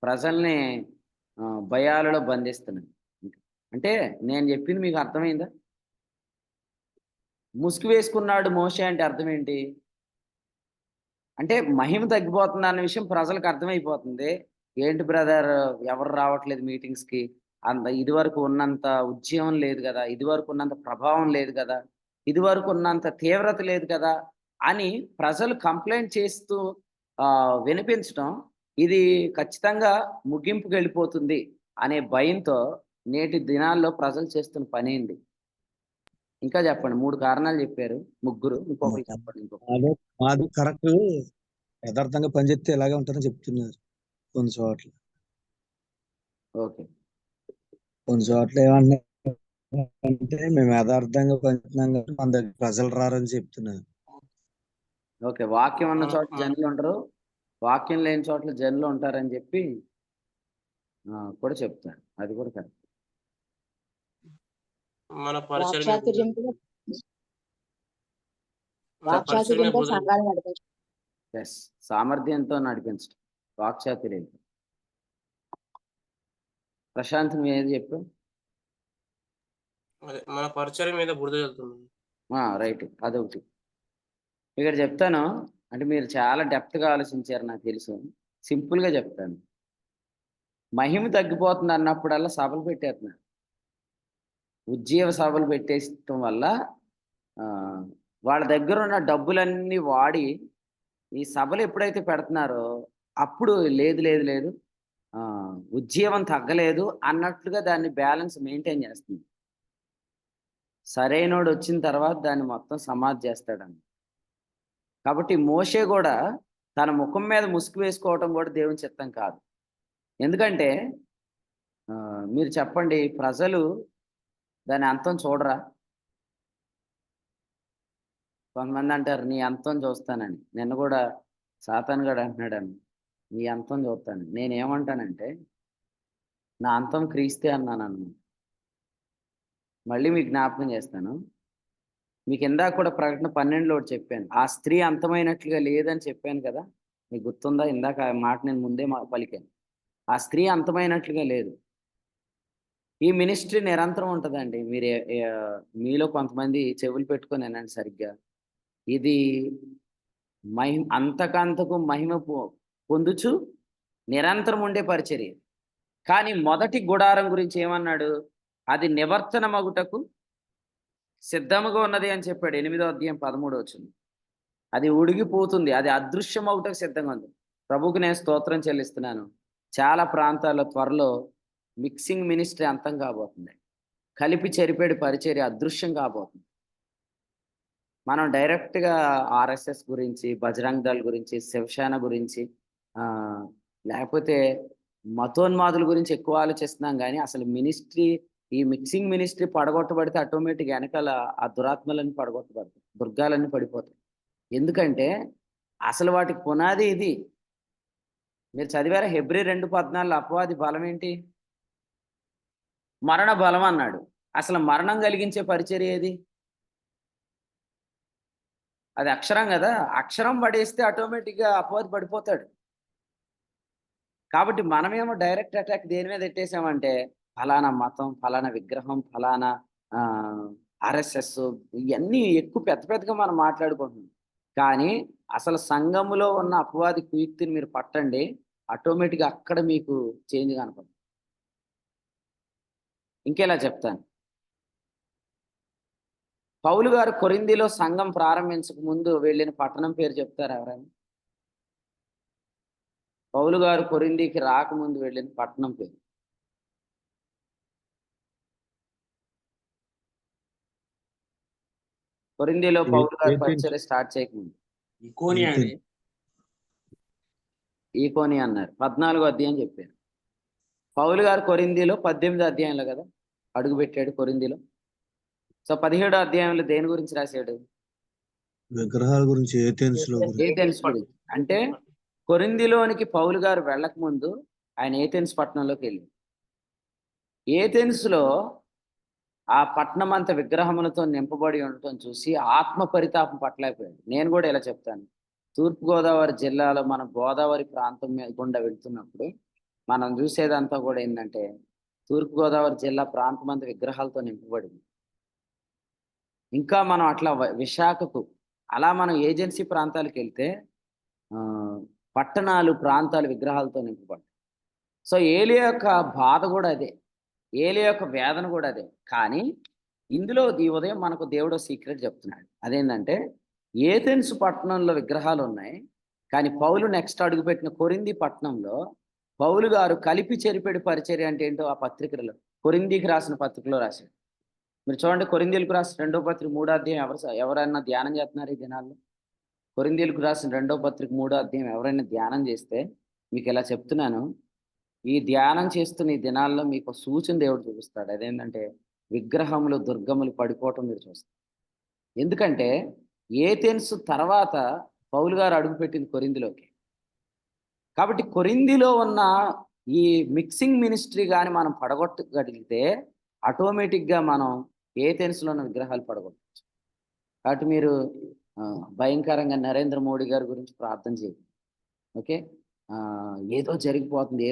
ప్రజల్ని భయాలలో బంధిస్తున్నారు. అంటే నేను చెప్పింది మీకు అర్థమైందా? ముసుగు వేసుకున్నాడు మోషే అంటే అర్థం ఏంటి? అంటే మహిమ తగ్గిపోతుంది అన్న విషయం ప్రజలకు అర్థమైపోతుంది. ఏంటి బ్రదర్ ఎవరు రావట్లేదు మీటింగ్స్కి, ఇదివరకు ఉన్నంత ఉద్యమం లేదు కదా, ఇదివరకు ఉన్నంత ప్రభావం లేదు కదా, ఇదివరకు ఉన్నంత తీవ్రత లేదు కదా అని ప్రజలు కంప్లైంట్ చేస్తూ వినిపించడం, ఇది ఖచ్చితంగా ముగింపుకి వెళ్ళిపోతుంది అనే భయంతో నేటి దినాల్లో ప్రజలు చేస్తున్న పని ఏంటి? ఇంకా చెప్పండి. 3 కారణాలు చెప్పారు, ముగ్గురు, ఇంకొకటి చెప్పండి. మాది కరెక్ట్, యథార్థంగా పనిచేస్తే ఇలాగే ఉంటుందని చెప్తున్నారు. కొన్ని చోట్ల ఓకే, కొన్ని చోట్ల ఏమంటే మేము యథార్థంగా పనిచేస్తున్నాం కాబట్టి మన దగ్గర ప్రజలు రారని చెప్తున్నారు. ఓకే, వాక్యం ఉన్న చోట జనులు ఉండరు, వాక్యం లేని చోట్ల జనులు ఉంటారని చెప్పి కూడా చెప్తారు. అది కూడా కరెక్ట్. మన పరిచయం వాక్చాతుర్యం కూడా వాక్చాతుర్యంతో సంఘాలు నడిపించు. ఎస్, సామర్థ్యంతో నడిపించడం, వాక్చాతుర్యంతో. ప్రశాంత్ నువ్వు ఏది చెప్పు? మన పరిచయం మీద బురద చల్లుతుంది. రైట్, అదొకటి. ఇక్కడ చెప్తాను, అంటే మీరు చాలా డెప్త్గా ఆలోచించారు నాకు తెలుసు. సింపుల్గా చెప్తాను. మహిమ తగ్గిపోతుంది అన్నప్పుడల్లా సభలు పెట్టేస్తున్నారు. ఉజ్జీవ సభలు పెట్టేయటం వల్ల వాళ్ళ దగ్గర ఉన్న డబ్బులన్నీ వాడి ఈ సభలు ఎప్పుడైతే పెడుతున్నారో అప్పుడు లేదు లేదు లేదు ఉజ్జీవం తగ్గలేదు అన్నట్లుగా దాన్ని బ్యాలెన్స్ మెయింటైన్ చేస్తుంది. సరైనోడు వచ్చిన తర్వాత దాన్ని మొత్తం సమాధి చేస్తాడని. కాబట్టి మోషే కూడా తన ముఖం మీద ముసుగు వేసుకోవటం కూడా దేవుని చిత్తం కాదు. ఎందుకంటే మీరు చెప్పండి, ప్రజలు దాని అంతం చూడరా? కొంతమంది అంటారు నీ అంతం చూస్తానని. నిన్న కూడా సాతాన్ గడు అంటున్నాడని, నీ అంతం చూస్తాను. నేనేమంటానంటే నా అంతం క్రీస్తే అన్నాను అన్నమాట. మళ్ళీ మీకు జ్ఞాపకం చేస్తాను. మీకు ఇందాక కూడా ప్రకటన 12లో చెప్పాను, ఆ స్త్రీ అంతమైనట్లుగా లేదని చెప్పాను కదా, మీకు గుర్తుందా? ఇందాక ఆ మాట నేను ముందే పలికాను. ఆ స్త్రీ అంతమైనట్లుగా లేదు. ఈ మినిస్ట్రీ నిరంతరం ఉంటుందండి. మీరు మీలో కొంతమంది చెవులు పెట్టుకొని వినండి సరిగ్గా. ఇది అంతకంతకు మహిమ పొందుచు నిరంతరం ఉండే పరిచర్య. కానీ మొదటి గుడారం గురించి ఏమన్నాడు? అది నివర్తన మగుటకు సిద్ధముగా ఉన్నది అని చెప్పాడు. 8వ అధ్యాయం 13వ వచనం. అది ఉడిగిపోతుంది, అది అదృశ్యం అవుటకు సిద్ధంగా ఉంది. ప్రభుకు నేను స్తోత్రం చెల్లిస్తున్నాను. చాలా ప్రాంతాల్లో త్వరలో మిక్సింగ్ మినిస్ట్రీ అంతం కాబోతుంది. కలిపి చెరిపేడు పరిచర్య అదృశ్యం కాబోతుంది. మనం డైరెక్ట్గా ఆర్ఎస్ఎస్ గురించి, బజరంగ్ దళ్ గురించి, శివసేన గురించి, లేకపోతే మతోన్మాదుల గురించి ఎక్కువ ఆలోచిస్తున్నాం. కానీ అసలు మినిస్ట్రీ, ఈ మిక్సింగ్ మినిస్ట్రీ పడగొట్టబడితే ఆటోమేటిక్గా వెనకాల ఆ దురాత్మలన్నీ పడగొట్టబడతాయి, దుర్గాలన్నీ పడిపోతాయి. ఎందుకంటే అసలు వాటికి పునాది ఇది. మీరు చదివారా? హెబ్రీ 2:14 అపవాది బలం ఏంటి? మరణ బలం అన్నాడు. అసలు మరణం కలిగించే పరిచర్య ఏది? అది అక్షరం కదా. అక్షరం పడేస్తే ఆటోమేటిక్గా అపవాది పడిపోతాడు. కాబట్టి మనమేమో డైరెక్ట్ అటాక్ దేని మీద పెట్టేసామంటే ఫలానా మతం, ఫలానా విగ్రహం, ఫలానా ఆర్ఎస్ఎస్, ఇవన్నీ ఎక్కువ పెద్ద పెద్దగా మనం మాట్లాడుకుంటున్నాం. కానీ అసలు సంఘములో ఉన్న అపవాది కుయుక్తిని మీరు పట్టండి, ఆటోమేటిక్గా అక్కడ మీకు చేంజ్ కనపడుతుంది. ఇంకేలా చెప్తాను. పౌలు గారు కొరింథీలో సంఘం ప్రారంభించక ముందు వెళ్ళిన పట్టణం పేరు చెప్తారు ఎవరైనా? పౌలు గారు కొరింథీకి రాకముందు వెళ్ళిన పట్టణం పేరు. కొరింథీలో పౌలు గారు పరిచర్య స్టార్ట్ చేయకముందు ఈకోని అన్నారు. 14వ అధ్యాయం చెప్పారు. పౌలు గారు కొరింథీలో 18వ అధ్యాయంలో కదా అడుగు పెట్టాడు కొరింథీలో. సో 17వ అధ్యాయంలో దేని గురించి రాశాడు? విగ్రహాల గురించి, ఏథెన్స్ గురించి. అంటే కొరింథీలోనికి పౌలు గారు వెళ్ళక ముందు ఆయన ఏథెన్స్ పట్టణంలోకి వెళ్ళి, ఏథెన్స్లో ఆ పట్టణం అంతా విగ్రహములతో నింపబడి ఉండటం చూసి ఆత్మ పరితాపం పట్టలేకపోయాడు. నేను కూడా ఇలా చెప్తాను. తూర్పుగోదావరి జిల్లాలో మన గోదావరి ప్రాంతం గుండా వెళ్తున్నప్పుడు మనం చూసేదంతా కూడా ఏంటంటే తూర్పుగోదావరి జిల్లా ప్రాంతం అంతా విగ్రహాలతో నింపబడింది. ఇంకా మనం అట్లా విశాఖకు, అలా మనం ఏజెన్సీ ప్రాంతాలకు వెళ్తే పట్టణాలు, ప్రాంతాలు విగ్రహాలతో నింపబడ్డాయి. సో ఏలియా యొక్క బాధ కూడా అదే, ఏలియా యొక్క వేదన కూడా అదే. కానీ ఇందులో ఈ ఉదయం మనకు దేవుడు సీక్రెట్ చెప్తున్నాడు. అదేంటంటే ఏథెన్స్ పట్టణంలో విగ్రహాలు ఉన్నాయి, కానీ పౌలు నెక్స్ట్ అడుగుపెట్టిన కొరింథీ పట్టణంలో పౌలు గారు కలిపి చెరిపెడి పరిచర్య అంటే ఏంటో ఆ పత్రికలో, కొరింథీకి రాసిన పత్రికలో రాశాడు. మీరు చూడండి, కొరింథీలకు రాసిన 2వ పత్రిక 3వ అధ్యాయం ఎవరైనా ధ్యానం చేస్తున్నారు ఈ దినాల్లో? కొరింథీలకు రాసిన 2వ పత్రిక 3వ అధ్యాయం ఎవరైనా ధ్యానం చేస్తే మీకు ఇలా చెప్తున్నాను, ఈ ధ్యానం చేస్తున్న ఈ దినాల్లో మీకు సూచన దేవుడు చూపిస్తాడు. అదేంటంటే విగ్రహములు, దుర్గములు పడిపోవటం మీరు చూస్తారు. ఎందుకంటే ఏథెన్స్ తర్వాత పౌలు గారు అడుగుపెట్టింది కొరింథీలోకి. కాబట్టి కొరింథీలో ఉన్న ఈ మిక్సింగ్ మినిస్ట్రీ కానీ మనం పడగొట్టగలిగితే ఆటోమేటిక్గా మనం ఏథెన్స్లో ఉన్న విగ్రహాలు పడగొట్టచ్చు. కాబట్టి మీరు భయంకరంగా నరేంద్ర మోడీ గారి గురించి ప్రార్థన చేయండి. ఓకే, ఏదో జరిగిపోతుంది.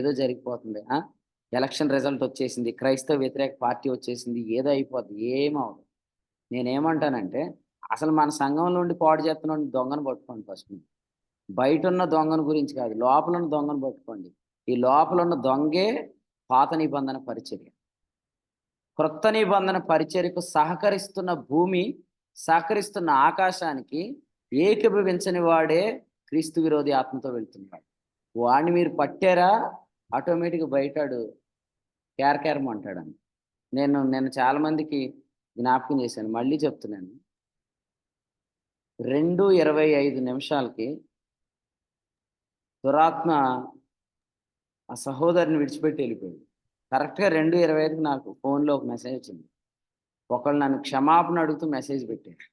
ఎలక్షన్ రిజల్ట్ వచ్చేసింది, క్రైస్తవ వ్యతిరేక పార్టీ వచ్చేసింది, ఏదో అయిపోతుంది. ఏమవుతుంది? నేనేమంటానంటే అసలు మన సంఘంలో ఉండి పాడు చేస్తున్న దొంగను పట్టుకోండి. ఫస్ట్ బయట ఉన్న దొంగను గురించి కాదు, లోపల ఉన్న దొంగను పట్టుకోండి. ఈ లోపల ఉన్న దొంగే పాత నిబంధన పరిచర్య. క్రొత్త నిబంధన పరిచర్యకు సహకరిస్తున్న భూమి, సహకరిస్తున్న ఆకాశానికి ఏకీభవించని వాడే క్రీస్తు విరోధి ఆత్మతో వెళ్తున్నాడు. వాడిని మీరు పట్టారా ఆటోమేటిక్గా బయటాడు కేరకేరమంటాడని నేను చాలా మందికి జ్ఞాపకం చేశాను. మళ్ళీ చెప్తున్నాను, 2:25 దురాత్మ ఆ సహోదరిని విడిచిపెట్టి వెళ్ళిపోయింది. కరెక్ట్గా 2:25 నాకు ఫోన్లో ఒక మెసేజ్ వచ్చింది. ఒకళ్ళు నన్ను క్షమాపణ అడుగుతూ మెసేజ్ పెట్టారు.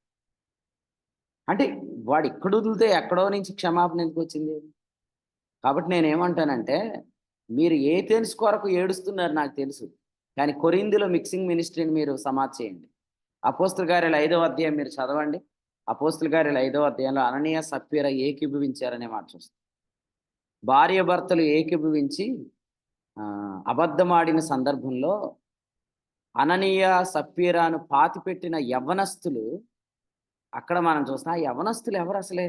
అంటే వాడు ఇక్కడ వదిలితే ఎక్కడో నుంచి క్షమాపణ ఎందుకు వచ్చింది? కాబట్టి నేనేమంటానంటే, మీరు ఏథెన్స్ కొరకు ఏడుస్తున్నారు నాకు తెలుసు, కానీ కొరింథీలో మిక్సింగ్ మినిస్ట్రీని మీరు సమాధి చేయండి. అపోస్తుల కార్యాలు 5వ అధ్యాయం మీరు చదవండి. అపోస్తుల కార్యాలు 5వ అధ్యాయంలో అననీయ సప్పీరా ఏకీభవించారనే మాట చూస్తాం. భార్య భర్తలు ఏకీభవించి అబద్ధమాడిన సందర్భంలో అననీయ సప్పీరాను పాతిపెట్టిన యవ్వనస్తులు అక్కడ మనం చూస్తాం. ఆ యవ్వనస్తులు ఎవరు అసలే?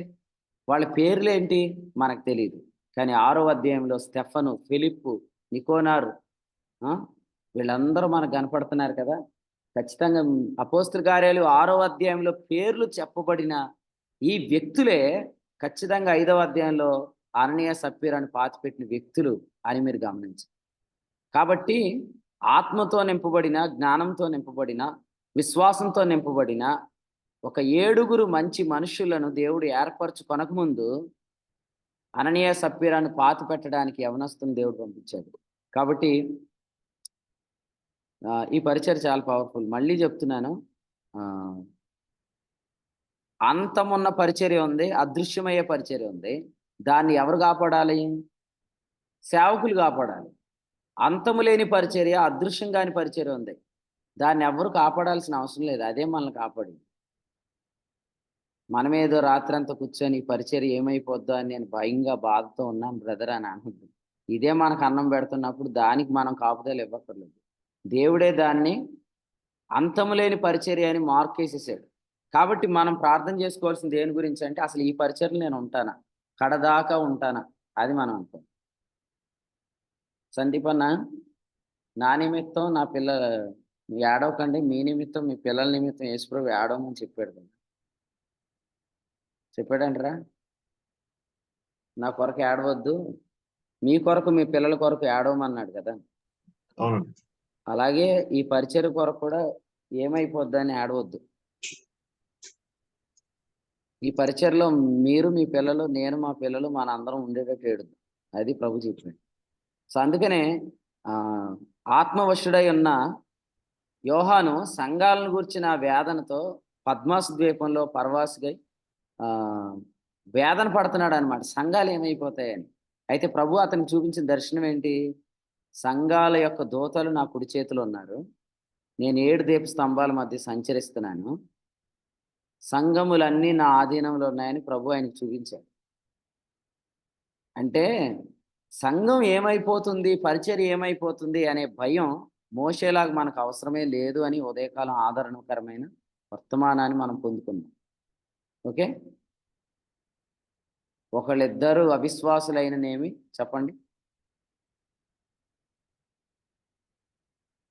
వాళ్ళ పేర్లు ఏంటి మనకు తెలియదు, కానీ 6వ అధ్యాయంలో స్టెఫను, ఫిలిప్పు, నికోనారు వీళ్ళందరూ మనకు కనపడుతున్నారు కదా. ఖచ్చితంగా అపోస్తుల కార్యాలు 6వ అధ్యాయంలో పేర్లు చెప్పబడిన ఈ వ్యక్తులే ఖచ్చితంగా 5వ అధ్యాయంలో అననీయ సప్పీరాను పాతిపెట్టిన వ్యక్తులు అని మీరు గమనించారు. కాబట్టి ఆత్మతో నింపబడిన, జ్ఞానంతో నింపబడిన, విశ్వాసంతో నింపబడిన ఒక 7 మంచి మనుషులను దేవుడు ఏర్పరచుకొనకముందు అననీయ సప్పీరాను పాతి పెట్టడానికి యవనస్తుని దేవుడు పంపించాడు. కాబట్టి ఈ పరిచర్య చాలా పవర్ఫుల్. మళ్ళీ చెప్తున్నాను, అంతమున్న పరిచర్య ఉంది, అదృశ్యమయ్యే పరిచర్య ఉంది. దాన్ని ఎవరు కాపాడాలి? సేవకులు కాపాడాలి. అంతము లేని పరిచర్య, అదృశ్యం కాని పరిచర్య ఉంది, దాన్ని ఎవరు కాపాడాల్సిన అవసరం లేదు. అదే మనల్ని కాపాడింది. మనమేదో రాత్రంతా కూర్చొని ఈ పరిచర్య ఏమైపోద్దో అని నేను భయంగా బాధతో ఉన్నాను బ్రదర్ అని అనుకుంటుంది. ఇదే మనకు అన్నం పెడుతున్నప్పుడు దానికి మనం కాపుదలు ఇవ్వక్కర్లేదు. దేవుడే దాన్ని అంతము లేని పరిచర్య అని మార్క్ వేసేసాడు. కాబట్టి మనం ప్రార్థన చేసుకోవాల్సింది దేని గురించి అంటే, అసలు ఈ పరిచర్యలు నేను ఉంటానా, కడదాకా ఉంటానా, అది మనం అనుకో. సందీప్ అన్న, నా నిమిత్తం నా పిల్లలు ఏడవకండి, మీ నిమిత్తం మీ పిల్లల నిమిత్తం యేసుప్రభు ఏడవమని చెప్పాడంటరా. నా కొరకు ఏడవద్దు, మీ కొరకు మీ పిల్లల కొరకు ఏడవమన్నాడు కదా. అలాగే ఈ పరిచర్య కొరకు కూడా ఏమైపోద్దని ఏడవద్దు. ఈ పరిచర్యలో మీరు, మీ పిల్లలు, నేను, మా పిల్లలు, మన అందరం ఉండేటట్టు ఏడుద్దు. అది ప్రభు చెప్పాడు. సో అందుకనే ఆత్మవశుడై ఉన్న యోహాను సంఘాలను గురించిన వేదనతో పద్మాసు ద్వీపంలో పరవాసుగై వేదన పడుతున్నాడు అనమాట, సంఘాలు ఏమైపోతాయని. అయితే ప్రభు అతనికి చూపించిన దర్శనం ఏంటి? సంఘాల యొక్క దూతలు నా కుడి చేతిలో ఉన్నారు, నేను 7 దీప స్తంభాల మధ్య సంచరిస్తున్నాను, సంఘములన్నీ నా ఆధీనంలో ఉన్నాయని ప్రభు ఆయనకు చూపించాడు. అంటే సంఘం ఏమైపోతుంది, పరిచర్య ఏమైపోతుంది అనే భయం మోషేలాగా మనకు అవసరమే లేదు అని ఉదయకాలం ఆదరణకరమైన వర్తమానాన్ని మనం పొందుకున్నాం. ఓకే, ఒకళ్ళిద్దరు అవిశ్వాసులైననేమి చెప్పండి,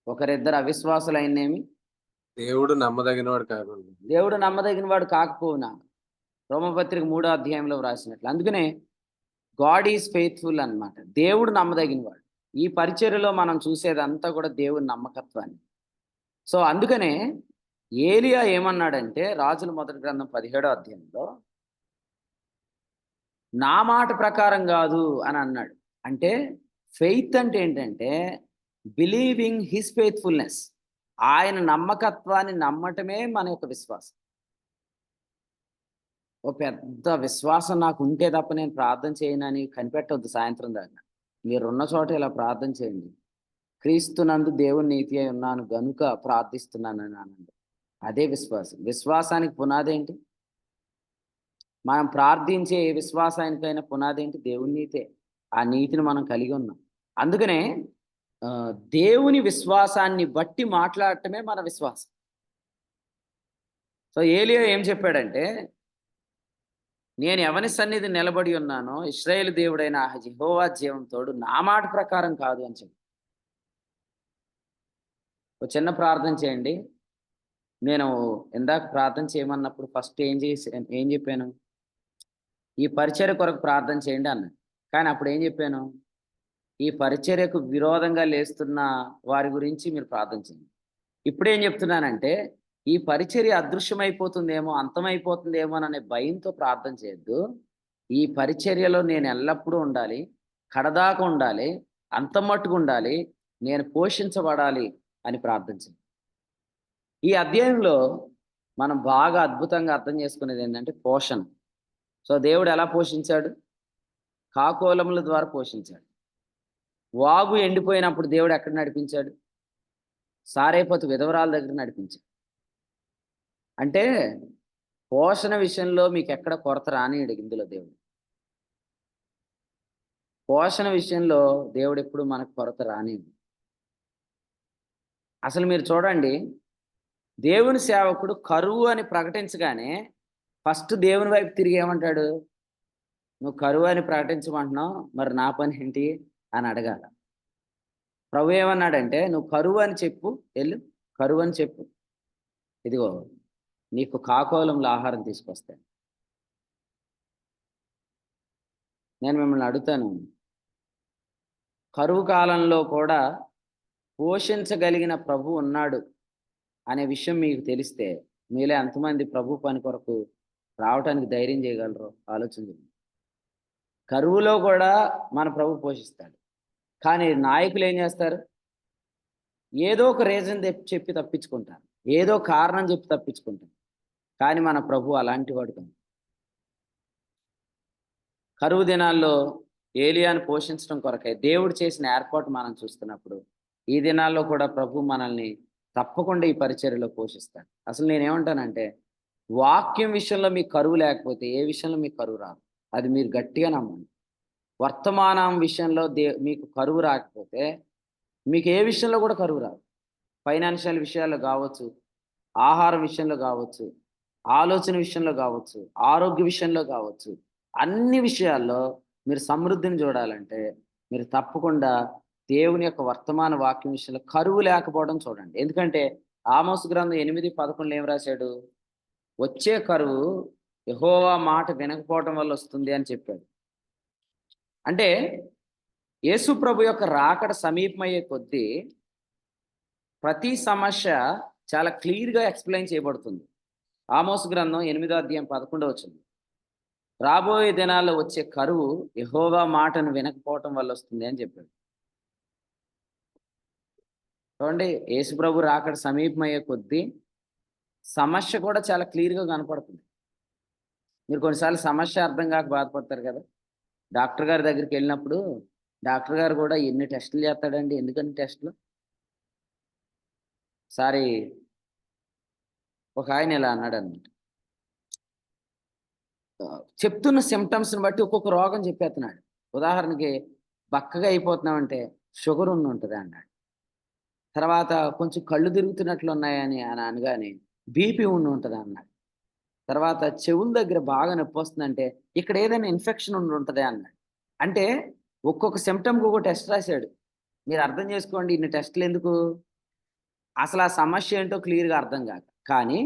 ఒకరిద్దరు అవిశ్వాసులైననేమి దేవుడు నమ్మదగిన వాడు కాదు. దేవుడు నమ్మదగిన వాడు కాకపోవునా, రోమపత్రిక 3వ అధ్యాయంలో వ్రాసినట్లు. అందుకనే గాడ్ ఈజ్ ఫెయిత్ఫుల్ అన్నమాట. దేవుడు నమ్మదగిన వాడు. ఈ పరిచర్యలో మనం చూసేదంతా కూడా దేవుని నమ్మకత్వాన్ని. సో అందుకనే ఏలియా ఏమన్నాడంటే, రాజుల మొదటి గ్రంథం 17వ అధ్యాయంలో నా మాట ప్రకారం కాదు అని అన్నాడు. అంటే ఫెయిత్ అంటే ఏంటంటే బిలీవింగ్ హిస్ ఫెయిత్ఫుల్నెస్, ఆయన నమ్మకత్వాన్ని నమ్మటమే మన యొక్క విశ్వాసం. ఓ పెద్ద విశ్వాసం నాకు ఉంటే తప్ప నేను ప్రార్థన చేయనని కనిపెట్టవద్దు సాయంత్రం దాకా. మీరున్న చోట ఇలా ప్రార్థన చేయండి. క్రీస్తునందు దేవుని నీతి అయి ఉన్నాను గనుక ప్రార్థిస్తున్నానని అనండి. అదే విశ్వాసం. విశ్వాసానికి పునాది ఏంటి? మనం ప్రార్థించే ఏ విశ్వాసానికైనా పునాది ఏంటి? దేవుని నీతే. ఆ నీతిని మనం కలిగి ఉన్నాం. అందుకనే దేవుని విశ్వాసాన్ని బట్టి మాట్లాడటమే మన విశ్వాసం. సో ఏలియా ఏం చెప్పాడంటే, నేను ఎవని సన్నిధి నిలబడి ఉన్నానో ఇశ్రాయేలు దేవుడైన యెహోవా జీవం తోడు, నా మాట ప్రకారం కాదు అని చెప్పి. ఒక చిన్న ప్రార్థన చేయండి. నేను ఇందాక ప్రార్థన చేయమన్నప్పుడు ఫస్ట్ ఏం చెప్పాను? ఈ పరిచర్య కొరకు ప్రార్థన చేయండి అన్నాను. కానీ అప్పుడు ఏం చెప్పాను? ఈ పరిచర్యకు విరోధంగా లేస్తున్న వారి గురించి మీరు ప్రార్థన చేయండి. ఇప్పుడేం చెప్తున్నానంటే, ఈ పరిచర్య అదృశ్యమైపోతుందేమో, అంతమైపోతుందేమో అనే భయంతో ప్రార్థన చేయొద్దు. ఈ పరిచర్యలో నేను ఎల్లప్పుడూ ఉండాలి, కడదాకా ఉండాలి, అంతమట్టుకు ఉండాలి, నేను పోషించబడాలి అని ప్రార్థించండి. ఈ అధ్యాయంలో మనం బాగా అద్భుతంగా అర్థం చేసుకునేది ఏంటంటే పోషణ. సో దేవుడు ఎలా పోషించాడు? కాకోలముల ద్వారా పోషించాడు. వాగు ఎండిపోయినప్పుడు దేవుడు ఎక్కడ నడిపించాడు? సారేపతు విధవరాల దగ్గర నడిపించాడు. అంటే పోషణ విషయంలో మీకు ఎక్కడ కొరత రానియడు ఇందులో దేవుడు. పోషణ విషయంలో దేవుడు ఎప్పుడు మనకు కొరత రానియడు. అసలు మీరు చూడండి, దేవుని సేవకుడు కరువు అని ప్రకటించగానే ఫస్ట్ దేవుని వైపు తిరిగి ఏమంటాడు? నువ్వు కరువు అని ప్రకటించమంటున్నావు, మరి నా పని ఏంటి అని అడగాల. ప్రభు ఏమన్నాడంటే, నువ్వు కరువు అని చెప్పు, వెళ్ళు కరువు అని చెప్పు, ఇదిగో నీకు కాకోలంలో ఆహారం తీసుకొస్తాను. నేను మిమ్మల్ని అడుగుతాను, కరువు కాలంలో కూడా పోషించగలిగిన ప్రభు ఉన్నాడు అనే విషయం మీకు తెలిస్తే మీలో ఎంతమంది ప్రభు పని కొరకు రావటానికి ధైర్యం చేయగలరు? ఆలోచించండి. కరువులో కూడా మన ప్రభు పోషిస్తాడు. కానీ నాయకులు ఏం చేస్తారు? ఏదో ఒక రీజన్ చెప్పి తప్పించుకుంటారు, ఏదో కారణం చెప్పి తప్పించుకుంటారు. కానీ మన ప్రభు అలాంటి వాడు కాదు. కరువు దినాల్లో ఏలియాను పోషించడం కొరకై దేవుడు చేసిన ఏర్పాటు మనం చూస్తున్నప్పుడు, ఈ దినాల్లో కూడా ప్రభు మనల్ని తప్పకుండా ఈ పరిచర్యలో పోషిస్తాడు. అసలు నేనేమంటానంటే, వాక్యం విషయంలో మీకు కరువు లేకపోతే ఏ విషయంలో మీకు కరువు రాదు. అది మీరు గట్టిగా నమ్మండి. వర్తమానం విషయంలో మీకు కరువు రాకపోతే మీకు ఏ విషయంలో కూడా కరువు రాదు. ఫైనాన్షియల్ విషయాల్లో కావచ్చు, ఆహారం విషయంలో కావచ్చు, ఆలోచన విషయంలో కావచ్చు, ఆరోగ్య విషయంలో కావచ్చు, అన్ని విషయాల్లో మీరు సమృద్ధిని చూడాలంటే మీరు తప్పకుండా దేవుని యొక్క వర్తమాన వాక్యం విషయంలో కరువు లేకపోవడం చూడండి. ఎందుకంటే ఆమోసు గ్రంథం 8:11 ఏం రాశాడు? వచ్చే కరువు యెహోవా మాట వినకపోవడం వల్ల వస్తుంది అని చెప్పాడు. అంటే యేసు ప్రభు యొక్క రాకడ సమీపమయ్యే కొద్దీ ప్రతి సమస్య చాలా క్లియర్గా ఎక్స్ప్లెయిన్ చేయబడుతుంది. ఆమోసు గ్రంథం 8:11 రాబోయే దినాల్లో వచ్చే కరువు యెహోవా మాటను వినకపోవటం వల్ల వస్తుంది అని చెప్పాడు. చూడండి, యేసు ప్రభు రాకడ సమీపమయ్యే కొద్దీ సమస్య కూడా చాలా క్లియర్గా కనపడుతుంది. మీరు కొన్నిసార్లు సమస్య అర్థం కాక బాధపడతారు కదా. డాక్టర్ గారి దగ్గరికి వెళ్ళినప్పుడు డాక్టర్ గారు కూడా ఎన్ని టెస్టులు చేస్తాడండి, ఎందుకని టెస్టులు? సారి ఒక ఆయన ఇలా అన్నాడు అన్నమాట, చెప్తున్న సిమ్టమ్స్ని బట్టి ఒక్కొక్క రోగం చెప్పేస్తున్నాడు. ఉదాహరణకి బక్కగా అయిపోతున్నామంటే షుగర్ ఉంటుంది అన్నాడు. తర్వాత కొంచెం కళ్ళు తిరుగుతున్నట్లు ఉన్నాయని అని అనగానే బీపీ ఉంటుంది అన్నాడు. తర్వాత చెవుల దగ్గర బాగా నొప్పి వస్తుందంటే ఇక్కడ ఏదైనా ఇన్ఫెక్షన్ ఉంటుంది అన్నాడు. అంటే ఒక్కొక్క సిమ్టమ్కి ఒక్కొక్క టెస్ట్ రాశాడు. మీరు అర్థం చేసుకోండి, ఇన్ని టెస్టులు ఎందుకు? అసలు ఆ సమస్య ఏంటో క్లియర్గా అర్థం కాక. కానీ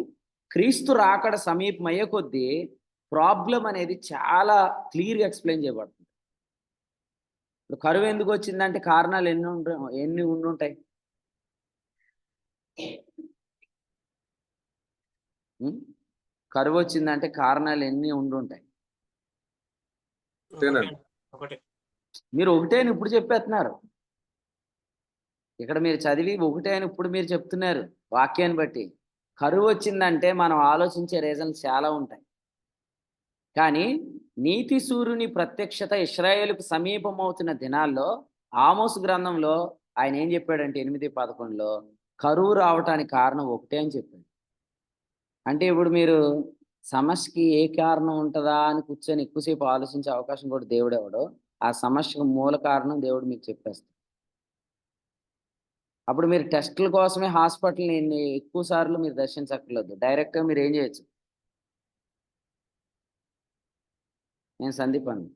క్రీస్తు రాకడ సమీపమయ్యే కొద్దీ ప్రాబ్లం అనేది చాలా క్లియర్గా ఎక్స్ప్లెయిన్ చేయబడుతుంది. ఇప్పుడు కరువు ఎందుకు వచ్చిందంటే కారణాలు ఎన్ని ఉండుంటాయి? కరువు వచ్చిందంటే కారణాలు ఎన్ని ఉండుంటాయి? ఒకటే. మీరు ఒకటే అని ఇప్పుడు చెప్పేస్తున్నారు. ఇక్కడ మీరు చదివి ఒకటే అని ఇప్పుడు మీరు చెప్తున్నారు వాక్యాన్ని బట్టి. కరువు వచ్చిందంటే మనం ఆలోచించే రీజన్స్ చాలా ఉంటాయి. కానీ నీతి సూర్యుని ప్రత్యక్షత ఇశ్రాయేలుకు సమీపమవుతున్న దినాల్లో ఆమోసు గ్రంథంలో ఆయన ఏం చెప్పాడంటే 8:11లో కరువు రావటానికి కారణం ఒకటే అని చెప్పాడు. అంటే ఇప్పుడు మీరు సమస్యకి ఏ కారణం ఉంటుందా అని కూర్చొని ఎక్కువసేపు ఆలోచించే అవకాశం కూడా దేవుడు ఎవడో ఆ సమస్యకు మూల కారణం దేవుడు మీకు చెప్పేస్తాడు. అప్పుడు మీరు టెస్టుల కోసమే హాస్పిటల్ని ఎక్కువ సార్లు మీరు దర్శించక్కర్లేదు. డైరెక్ట్గా మీరు ఏం చేయొచ్చు? నేను సందీప్ అండి.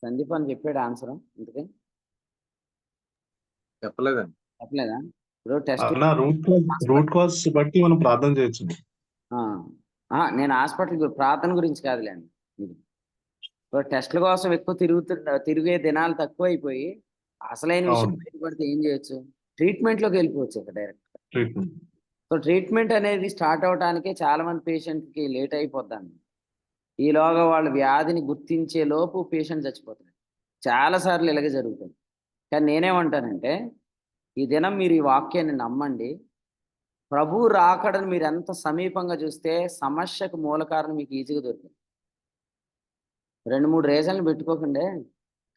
సందీప్ అని చెప్పాడు ఆన్సర్ ఇంతకీ చెప్పలేదండి. చెప్పలేదా? ఇప్పుడు టెస్ట్ అలా రూట్ కాజ్ బట్టి మనం ప్రార్థన చేయొచ్చు. నేను హాస్పిటల్ ప్రార్థన గురించి కాదులేండి. ఇప్పుడు టెస్ట్ల కోసం ఎక్కువ తిరిగే దినాలు తక్కువ అయిపోయి అసలైన విషయం అవును. బయటపడితే ఏం చేయొచ్చు? ట్రీట్మెంట్లోకి వెళ్ళిపోవచ్చు ఇక డైరెక్ట్. ట్రీట్మెంట్. సో ట్రీట్మెంట్ అనేది స్టార్ట్ అవడానికే చాలా మంది పేషెంట్కి లేట్ అయిపోద్దండి. ఈలోగా వాళ్ళ వ్యాధిని గుర్తించే లోపు పేషెంట్ చచ్చిపోతాడు. చాలాసార్లు ఇలాగే జరుగుతుంది. కానీ నేనేమంటానంటే ఈ దినం మీరు ఈ వాక్యాన్ని నమ్మండి. ప్రభు రాకడని మీరు ఎంత సమీపంగా చూస్తే సమస్యకు మూల కారణం మీకు ఈజీగా దొరుకుతుంది. 2-3 రీజన్లు పెట్టుకోకండి.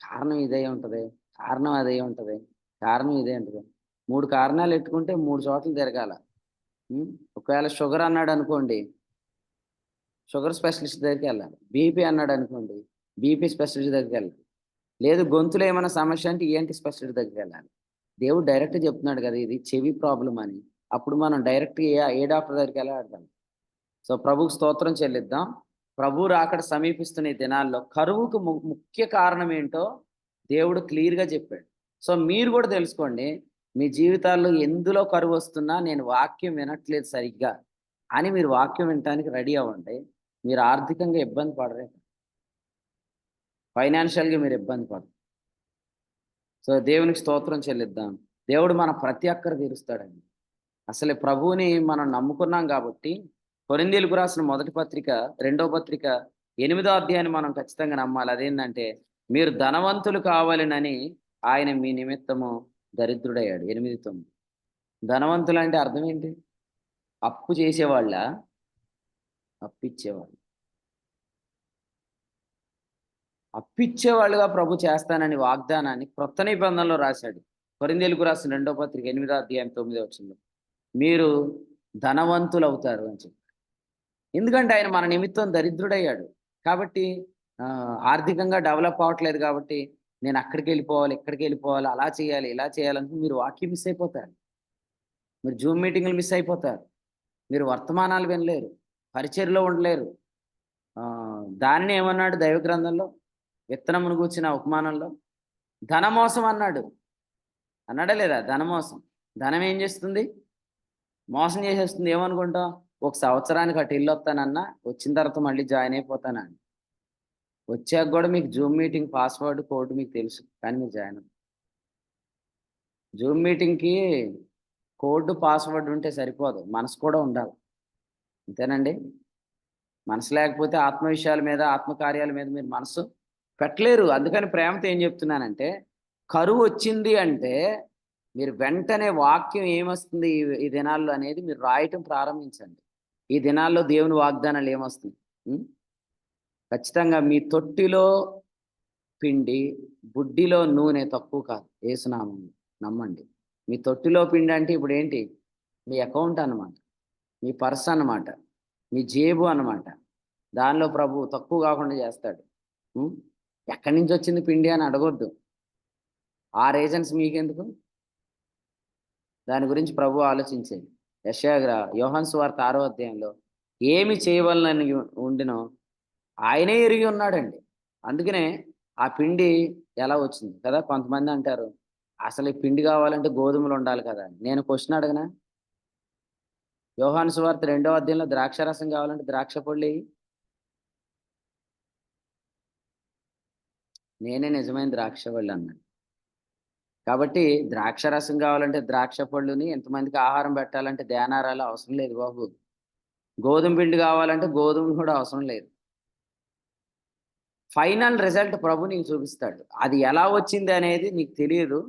కారణం ఇదే ఉంటుంది, కారణం అదే ఉంటుంది, కారణం ఇదే ఉంటుంది. 3 కారణాలు పెట్టుకుంటే 3 చోట్ల తిరగాల. ఒకవేళ షుగర్ అన్నాడు అనుకోండి, షుగర్ స్పెషలిస్ట్ దగ్గరికి వెళ్ళాలి. బీపీ అన్నాడు అనుకోండి, బీపీ స్పెషలిస్ట్ దగ్గరికి వెళ్ళాలి. లేదు గొంతులో ఏమైనా సమస్య అంటే ఈఎన్టీ స్పెషలిస్ట్ దగ్గరికి వెళ్ళాలి. దేవుడు డైరెక్ట్ చెప్తున్నాడు కదా ఇది చెవి ప్రాబ్లం అని. అప్పుడు మనం డైరెక్ట్ ఏ డాక్టర్ దగ్గరికి వెళ్ళాడతాం. సో ప్రభుకు స్తోత్రం చెల్లిద్దాం. ప్రభు రాకడ సమీపిస్తున్న ఈ దినాల్లో కరువుకు ముఖ్య కారణం ఏంటో దేవుడు క్లియర్గా చెప్పాడు. సో మీరు కూడా తెలుసుకోండి, మీ జీవితాల్లో ఎందులో కరువు వస్తున్నా నేను వాక్యం వినట్లేదు సరిగ్గా అని మీరు వాక్యం వినటానికి రెడీ అవ్వండి. మీరు ఆర్థికంగా ఇబ్బంది పడరే, ఫైనాన్షియల్గా మీరు ఇబ్బంది పడరు. సో దేవునికి స్తోత్రం చెల్లిద్దాం. దేవుడు మన ప్రతి అక్కర తీరుస్తాడండి. అసలు ప్రభువుని మనం నమ్ముకున్నాం కాబట్టి కొరింథీయులకు రాసిన మొదటి పత్రిక 2వ పత్రిక 8వ అధ్యాయాన్ని మనం ఖచ్చితంగా నమ్మాలి. అదేంటంటే మీరు ధనవంతులు కావాలనని ఆయన మీ నిమిత్తము దరిద్రుడయ్యాడు. 8:9. ధనవంతులు అంటే అర్థం ఏంటి? అప్పు చేసేవాళ్ళ, అప్పిచ్చేవాళ్ళు. అప్పిచ్చేవాళ్ళుగా ప్రభు చేస్తానని వాగ్దానాన్ని క్రొత్త నిబంధనలో రాశాడు. కొరింథీయులకు రాసిన 2వ పత్రిక 8వ అధ్యాయం 9వ వచనంలో మీరు ధనవంతులు అవుతారు అని చెప్పి. ఎందుకంటే ఆయన మన నిమిత్తం దరిద్రుడయ్యాడు కాబట్టి, ఆర్థికంగా డెవలప్ అవ్వట్లేదు కాబట్టి నేను అక్కడికి వెళ్ళిపోవాలి, ఇక్కడికి వెళ్ళిపోవాలి, అలా చేయాలి, ఇలా చేయాలంటే మీరు వాక్యం మిస్ అయిపోతారు. మీరు జూమ్ మీటింగ్లు మిస్ అయిపోతారు. మీరు వర్తమానాలు వినలేరు, పరిచర్లో ఉండలేరు. దానిని ఏమన్నాడు దైవ గ్రంథంలో? విత్తనమును గూర్చిన ఉపమానంలో ధనమోసం అన్నాడు. అన్నాడా లేదా? ధనమోసం. ధనం ఏం చేస్తుంది? మోసం చేసేస్తుంది. ఏమనుకుంటాం? 1 సంవత్సరానికి అటు ఇల్లు వస్తానన్నా, వచ్చిన తర్వాత మళ్ళీ జాయిన్ అయిపోతానని. వచ్చాక కూడా మీకు జూమ్ మీటింగ్ పాస్వర్డ్ కోడ్ మీకు తెలుసు, కానీ మీరు జాయిన్ అవ్వరు. జూమ్ మీటింగ్కి కోడ్ పాస్వర్డ్ ఉంటే సరిపోదు, మనసు కూడా ఉండాలి. అంతేనండి? మనసు లేకపోతే ఆత్మ విషయాల మీద, ఆత్మకార్యాల మీద మీరు మనసు పెట్టలేరు. అందుకని ప్రేమతో ఏం చెప్తున్నానంటే, కరువు వచ్చింది అంటే మీరు వెంటనే వాక్యం ఏమొస్తుంది ఈ దినాల్లో అనేది మీరు రాయటం ప్రారంభించండి. ఈ దినాల్లో దేవుని వాగ్దానాలు ఏమొస్తుంది? ఖచ్చితంగా మీ తొట్టిలో పిండి, బుడ్డిలో నూనె తక్కువ కాదు. యేసునామం నమ్మండి. మీ తొట్టిలో పిండి అంటే ఇప్పుడు ఏంటి? మీ అకౌంట్ అన్నమాట, మీ పర్స్ అన్నమాట, మీ జేబు అన్నమాట. దానిలో ప్రభు తక్కువ కాకుండా చేస్తాడు. ఎక్కడి నుంచి వచ్చింది పిండి అని అడగొద్దు. ఆ రీజన్స్ మీకెందుకు? దాని గురించి ప్రభు ఆలోచించేది. యోహాను సువార్త 6వ అధ్యాయంలో ఏమి చేయవలనని ఉండినో ఆయనే ఎరిగి ఉన్నాడండి. అందుకనే ఆ పిండి ఎలా వచ్చింది కదా. కొంతమంది అంటారు అసలు ఈ పిండి కావాలంటే గోధుమలు ఉండాలి కదా. నేను క్వశ్చన్ అడగనా? యోహాను సువార్త 2వ అధ్యాయంలో ద్రాక్షారసం కావాలంటే ద్రాక్ష పళ్ళు వేయి, నేనే నిజమైన ద్రాక్షవల్లి అన్నాడు. కాబట్టి ద్రాక్ష రసం కావాలంటే ద్రాక్ష పళ్ళుని, ఎంతమందికి ఆహారం పెట్టాలంటే ధ్యానారాలు అవసరం లేదు బాబు. గోధుమ పిండి కావాలంటే గోధుమ కూడా అవసరం లేదు. ఫైనల్ రిజల్ట్ ప్రభు నీకు చూపిస్తాడు. అది ఎలా వచ్చింది అనేది నీకు తెలియదు,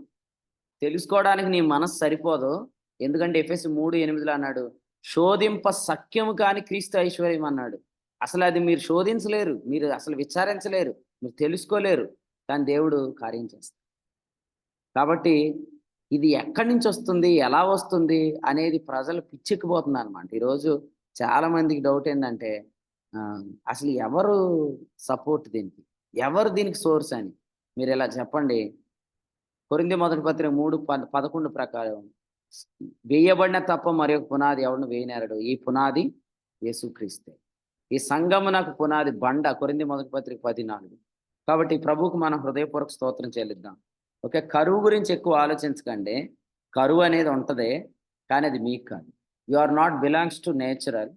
తెలుసుకోవడానికి నీ మనసు సరిపోదు. ఎందుకంటే ఎఫెసు 3:8 అన్నాడు, శోధింప సఖ్యము కాని క్రీస్తు ఐశ్వర్యం అన్నాడు. అసలు అది మీరు శోధించలేరు, మీరు అసలు విచారించలేరు, మీరు తెలుసుకోలేరు, కానీ దేవుడు కార్యం చేస్తాడు. కాబట్టి ఇది ఎక్కడి నుంచి వస్తుంది, ఎలా వస్తుంది అనేది ప్రజలు పిచ్చెక్కిపోతుంది అనమాట. ఈరోజు చాలా మందికి డౌట్ ఏంటంటే అసలు ఎవరు సపోర్ట్ దీనికి, ఎవరు దీనికి సోర్స్ అని. మీరు ఇలా చెప్పండి, కొరింథీ మొదటి పత్రిక 3:11 ప్రకారం వేయబడిన తప్ప మరి ఒక పునాది ఎవరిని వేయనేరడు, ఈ పునాది యేసుక్రీస్తే. ఈ సంఘమునకు పునాది బండ, కొరింథీ మొదటి పత్రిక 14. కాబట్టి ప్రభువుకు మనం హృదయపూర్వక స్తోత్రం చెల్లిద్దాం. ఓకే, కరువు గురించి ఎక్కువ ఆలోచించకండి. కరువు అనేది ఉంటుంది, కానీ అది మీకు కాదు. You are not belongs to natural,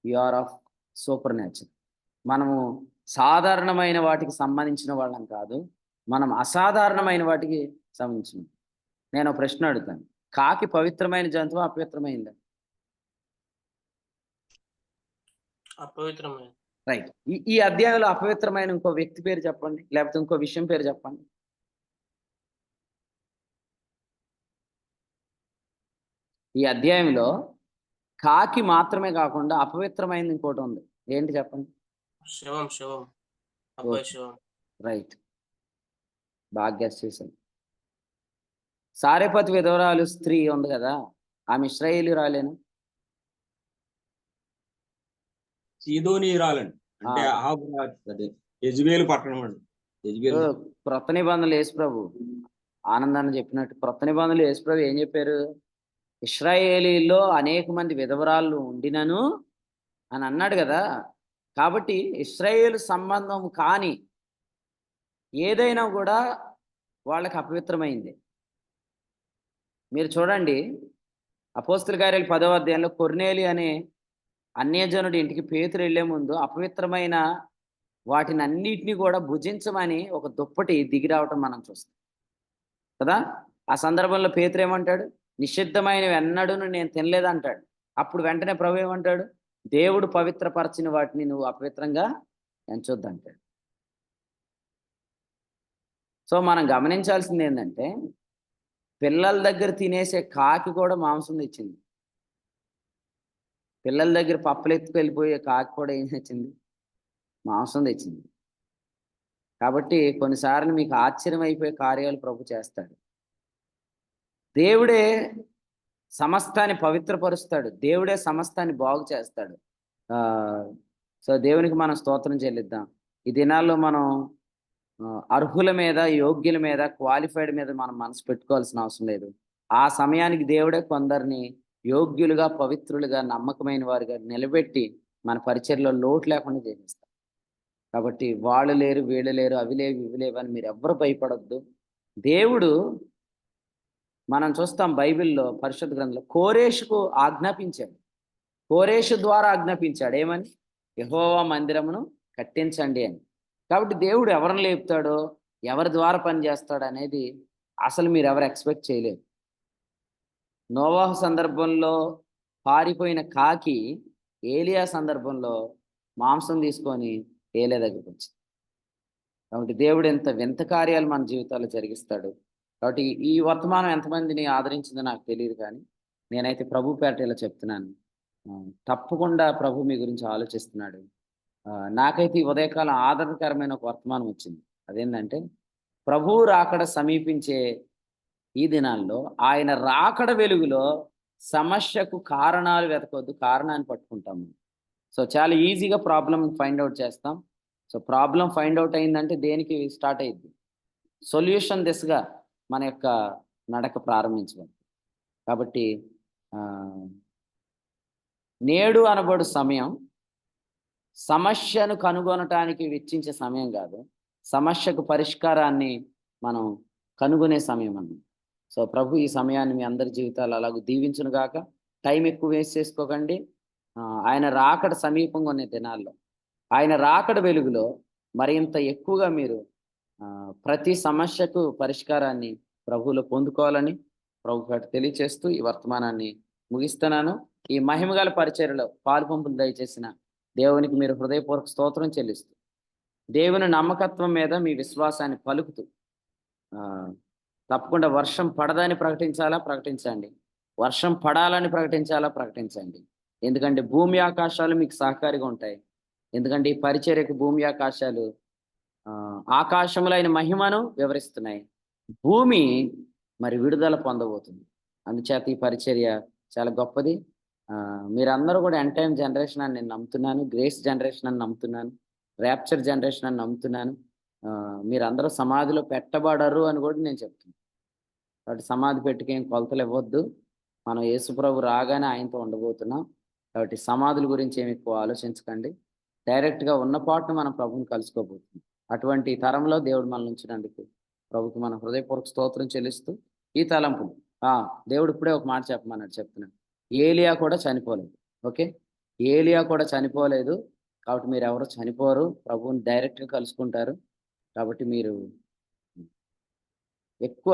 you are of super nature. మనము సాధారణమైన వాటికి సంబంధించిన వాళ్ళం కాదు, మనం అసాధారణమైన వాటికి సంబంధించిన. నేను ఒక ప్రశ్న అడుగుతాను, కాకి పవిత్రమైన జంతువు అపవిత్రమైందా? అపవిత్రమైన. రైట్. ఈ అధ్యాయంలో అపవిత్రమైన ఇంకో వ్యక్తి పేరు చెప్పండి, లేకపోతే ఇంకో విషయం పేరు చెప్పండి. ఈ అధ్యాయంలో కాకి మాత్రమే కాకుండా అపవిత్రమైనది ఇంకోటి ఉంది, ఏంటి చెప్పండి? శవం. అబ్బాయి శవం. రైట్, బాగా గెస్ చేశాను. సారెపతి విధవరాలు స్త్రీ ఉంది కదా, ఆమె ఇశ్రాయేలీయురాలేనా? సీదోనీయురాలండి, అంటే అహాబు రాజు, యెజ్బేలు పట్టణం అండి. యెజ్బేలు. క్రొత్త నిబంధనలు యేసు ప్రభు ఆనందాన్ని చెప్పినట్టు, క్రొత్త నిబంధనలు యేసు ప్రభు ఏం చెప్పారు? ఇశ్రాయేలీల్లో అనేక మంది విధవరాళ్ళు ఉండినను అని అన్నాడు కదా. కాబట్టి ఇశ్రాయేలు సంబంధం కాని ఏదైనా కూడా వాళ్ళకి అపవిత్రమైంది. మీరు చూడండి, అపోస్తల కార్యాలు 10వ అధ్యాయంలో కొర్నేలి అనే అన్యజనుడి ఇంటికి పేతురు వెళ్లే ముందు అపవిత్రమైన వాటిని అన్నిటినీ కూడా భుజించమని ఒక దుప్పటి దిగి రావటం మనం చూస్తాం కదా. ఆ సందర్భంలో పేతురు ఏమంటాడు? నిషిద్ధమైనవి ఎన్నడూను నేను తినలేదంటాడు. అప్పుడు వెంటనే ప్రభు ఏమంటాడు? దేవుడు పవిత్రపరచిన వాటిని నువ్వు అపవిత్రంగా ఎంచొద్దంటాడు. సో మనం గమనించాల్సింది ఏంటంటే, పిల్లల దగ్గర తినేసే కాకి కూడా మాంసం తెచ్చింది. పిల్లల దగ్గర పప్పులు ఎత్తుకెళ్ళిపోయే కాకి కూడా ఏం తెచ్చింది? మాంసం తెచ్చింది. కాబట్టి కొన్నిసార్లు మీకు ఆశ్చర్యం అయిపోయే కార్యాలు ప్రభు చేస్తాడు. దేవుడే సమస్తాన్ని పవిత్రపరుస్తాడు, దేవుడే సమస్తాన్ని బాగు చేస్తాడు. సో దేవునికి మనం స్తోత్రం చెల్లిద్దాం. ఈ దినాల్లో మనం అర్హుల మీద, యోగ్యుల మీద, క్వాలిఫైడ్ మీద మనం మనసు పెట్టుకోవాల్సిన అవసరం లేదు. ఆ సమయానికి దేవుడే కొందరిని యోగ్యులుగా, పవిత్రులుగా, నమ్మకమైన వారిగా నిలబెట్టి మన పరిచర్లో లోటు లేకుండా చేసేస్తాం. కాబట్టి వాళ్ళు లేరు, వీళ్ళు లేరు, అవి లేవు, ఇవి లేవు అని మీరు ఎవ్వరు భయపడొద్దు. దేవుడు, మనం చూస్తాం బైబిల్లో, పరిశుద్ధ గ్రంథంలో కోరేషుకు ఆజ్ఞాపించాడు. కోరేషు ద్వారా ఆజ్ఞాపించాడు ఏమని? యెహోవా మందిరమును కట్టించండి అని. కాబట్టి దేవుడు ఎవరిని లేపుతాడో, ఎవరి ద్వారా పనిచేస్తాడు అనేది అసలు మీరు ఎవరు ఎక్స్పెక్ట్ చేయలేరు. నోవాహు సందర్భంలో పారిపోయిన కాకి ఏలియా సందర్భంలో మాంసం తీసుకొని ఏలియా దగ్గరికి వచ్చింది. కాబట్టి దేవుడు ఎంత వింత కార్యాలు మన జీవితాల్లో జరిగిస్తాడు. కాబట్టి ఈ వర్తమానం ఎంతమందిని ఆదరించిందో నాకు తెలియదు, కానీ నేనైతే ప్రభు పేరట ఇలా చెప్తున్నాను, తప్పకుండా ప్రభు మీ గురించి ఆలోచిస్తున్నాడు. నాకైతే ఈ ఉదయకాలం ఆదరణకరమైన ఒక వర్తమానం వచ్చింది. అదేంటంటే, ప్రభువు రాకడ సమీపించే ఈ దినాల్లో ఆయన రాకడ వెలుగులో సమస్యకు కారణాలు వెతకొద్దు, కారణాన్ని పట్టుకుంటాము. సో చాలా ఈజీగా ప్రాబ్లం ఫైండ్ అవుట్ చేస్తాం. సో ప్రాబ్లం ఫైండ్ అవుట్ అయిందంటే దేనికి స్టార్ట్ అయ్యింది? సొల్యూషన్ దిశగా మన యొక్క నడక ప్రారంభించడం. కాబట్టి నేడు అనబడు సమయం సమస్యను కనుగొనటానికి వెచ్చించే సమయం కాదు, సమస్యకు పరిష్కారాన్ని మనం కనుగొనే సమయం అన్నమాట. సో ప్రభు ఈ సమయాన్ని మీ అందరి జీవితాలు అలాగూ దీవించును గాక. టైం ఎక్కువ వేస్ట్ చేసుకోకండి. ఆయన రాకడ సమీపంగా ఉన్న దినాల్లో, ఆయన రాకడ వెలుగులో మరింత ఎక్కువగా మీరు ప్రతి సమస్యకు పరిష్కారాన్ని ప్రభువులో పొందుకోవాలని ప్రభు తెలియచేస్తూ ఈ వర్తమానాన్ని ముగిస్తున్నాను. ఈ మహిమగల పరిచర్యలో పాలుపంపులు దయచేసిన దేవునికి మీరు హృదయపూర్వక స్తోత్రం చెల్లిస్తూ దేవుని నమ్మకత్వం మీద మీ విశ్వాసాన్ని పలుకుతూ తప్పకుండా వర్షం పడదని ప్రకటించండి. వర్షం పడాలని ప్రకటించండి. ఎందుకంటే భూమి ఆకాశాలు మీకు సహకారిగా ఉంటాయి. ఎందుకంటే ఈ పరిచర్యకు భూమి ఆకాశాలు ఆకాశములైన మహిమను వివరిస్తున్నాయి. భూమి మరి విడుదల పొందబోతుంది. అందుచేత ఈ పరిచర్య చాలా గొప్పది. మీరందరూ కూడా ఎండ్ టైం జనరేషన్ అని నేను నమ్ముతున్నాను. గ్రేస్ జనరేషన్ అని నమ్ముతున్నాను. ర్యాప్చర్ జనరేషన్ అని నమ్ముతున్నాను. మీరందరూ సమాధిలో పెట్టబడరు అని కూడా నేను చెప్తున్నాను. కాబట్టి సమాధి పెట్టుకేం కొలతలు ఇవ్వద్దు. మనం యేసుప్రభు రాగానే ఆయనతో ఉండబోతున్నాం. కాబట్టి సమాధుల గురించి ఏమి ఎక్కువ ఆలోచించకండి. డైరెక్ట్గా ఉన్న పాటును మనం ప్రభుని కలుసుకోబోతున్నాం. అటువంటి తరంలో దేవుడు మనల్ని ఉంచినందుకు ప్రభుకి మనం హృదయపూర్వక స్తోత్రం చెల్లిస్తూ ఈ తలంపులు దేవుడు ఇప్పుడే ఒక మాట చెప్పమన్నాడు, చెప్తున్నాను. ఏలియా కూడా చనిపోలేదు. ఓకే, ఏలియా కూడా చనిపోలేదు. కాబట్టి మీరు ఎవరు చనిపోరు, ప్రభువుని డైరెక్ట్గా కలుసుకుంటారు. కాబట్టి మీరు ఎక్కువ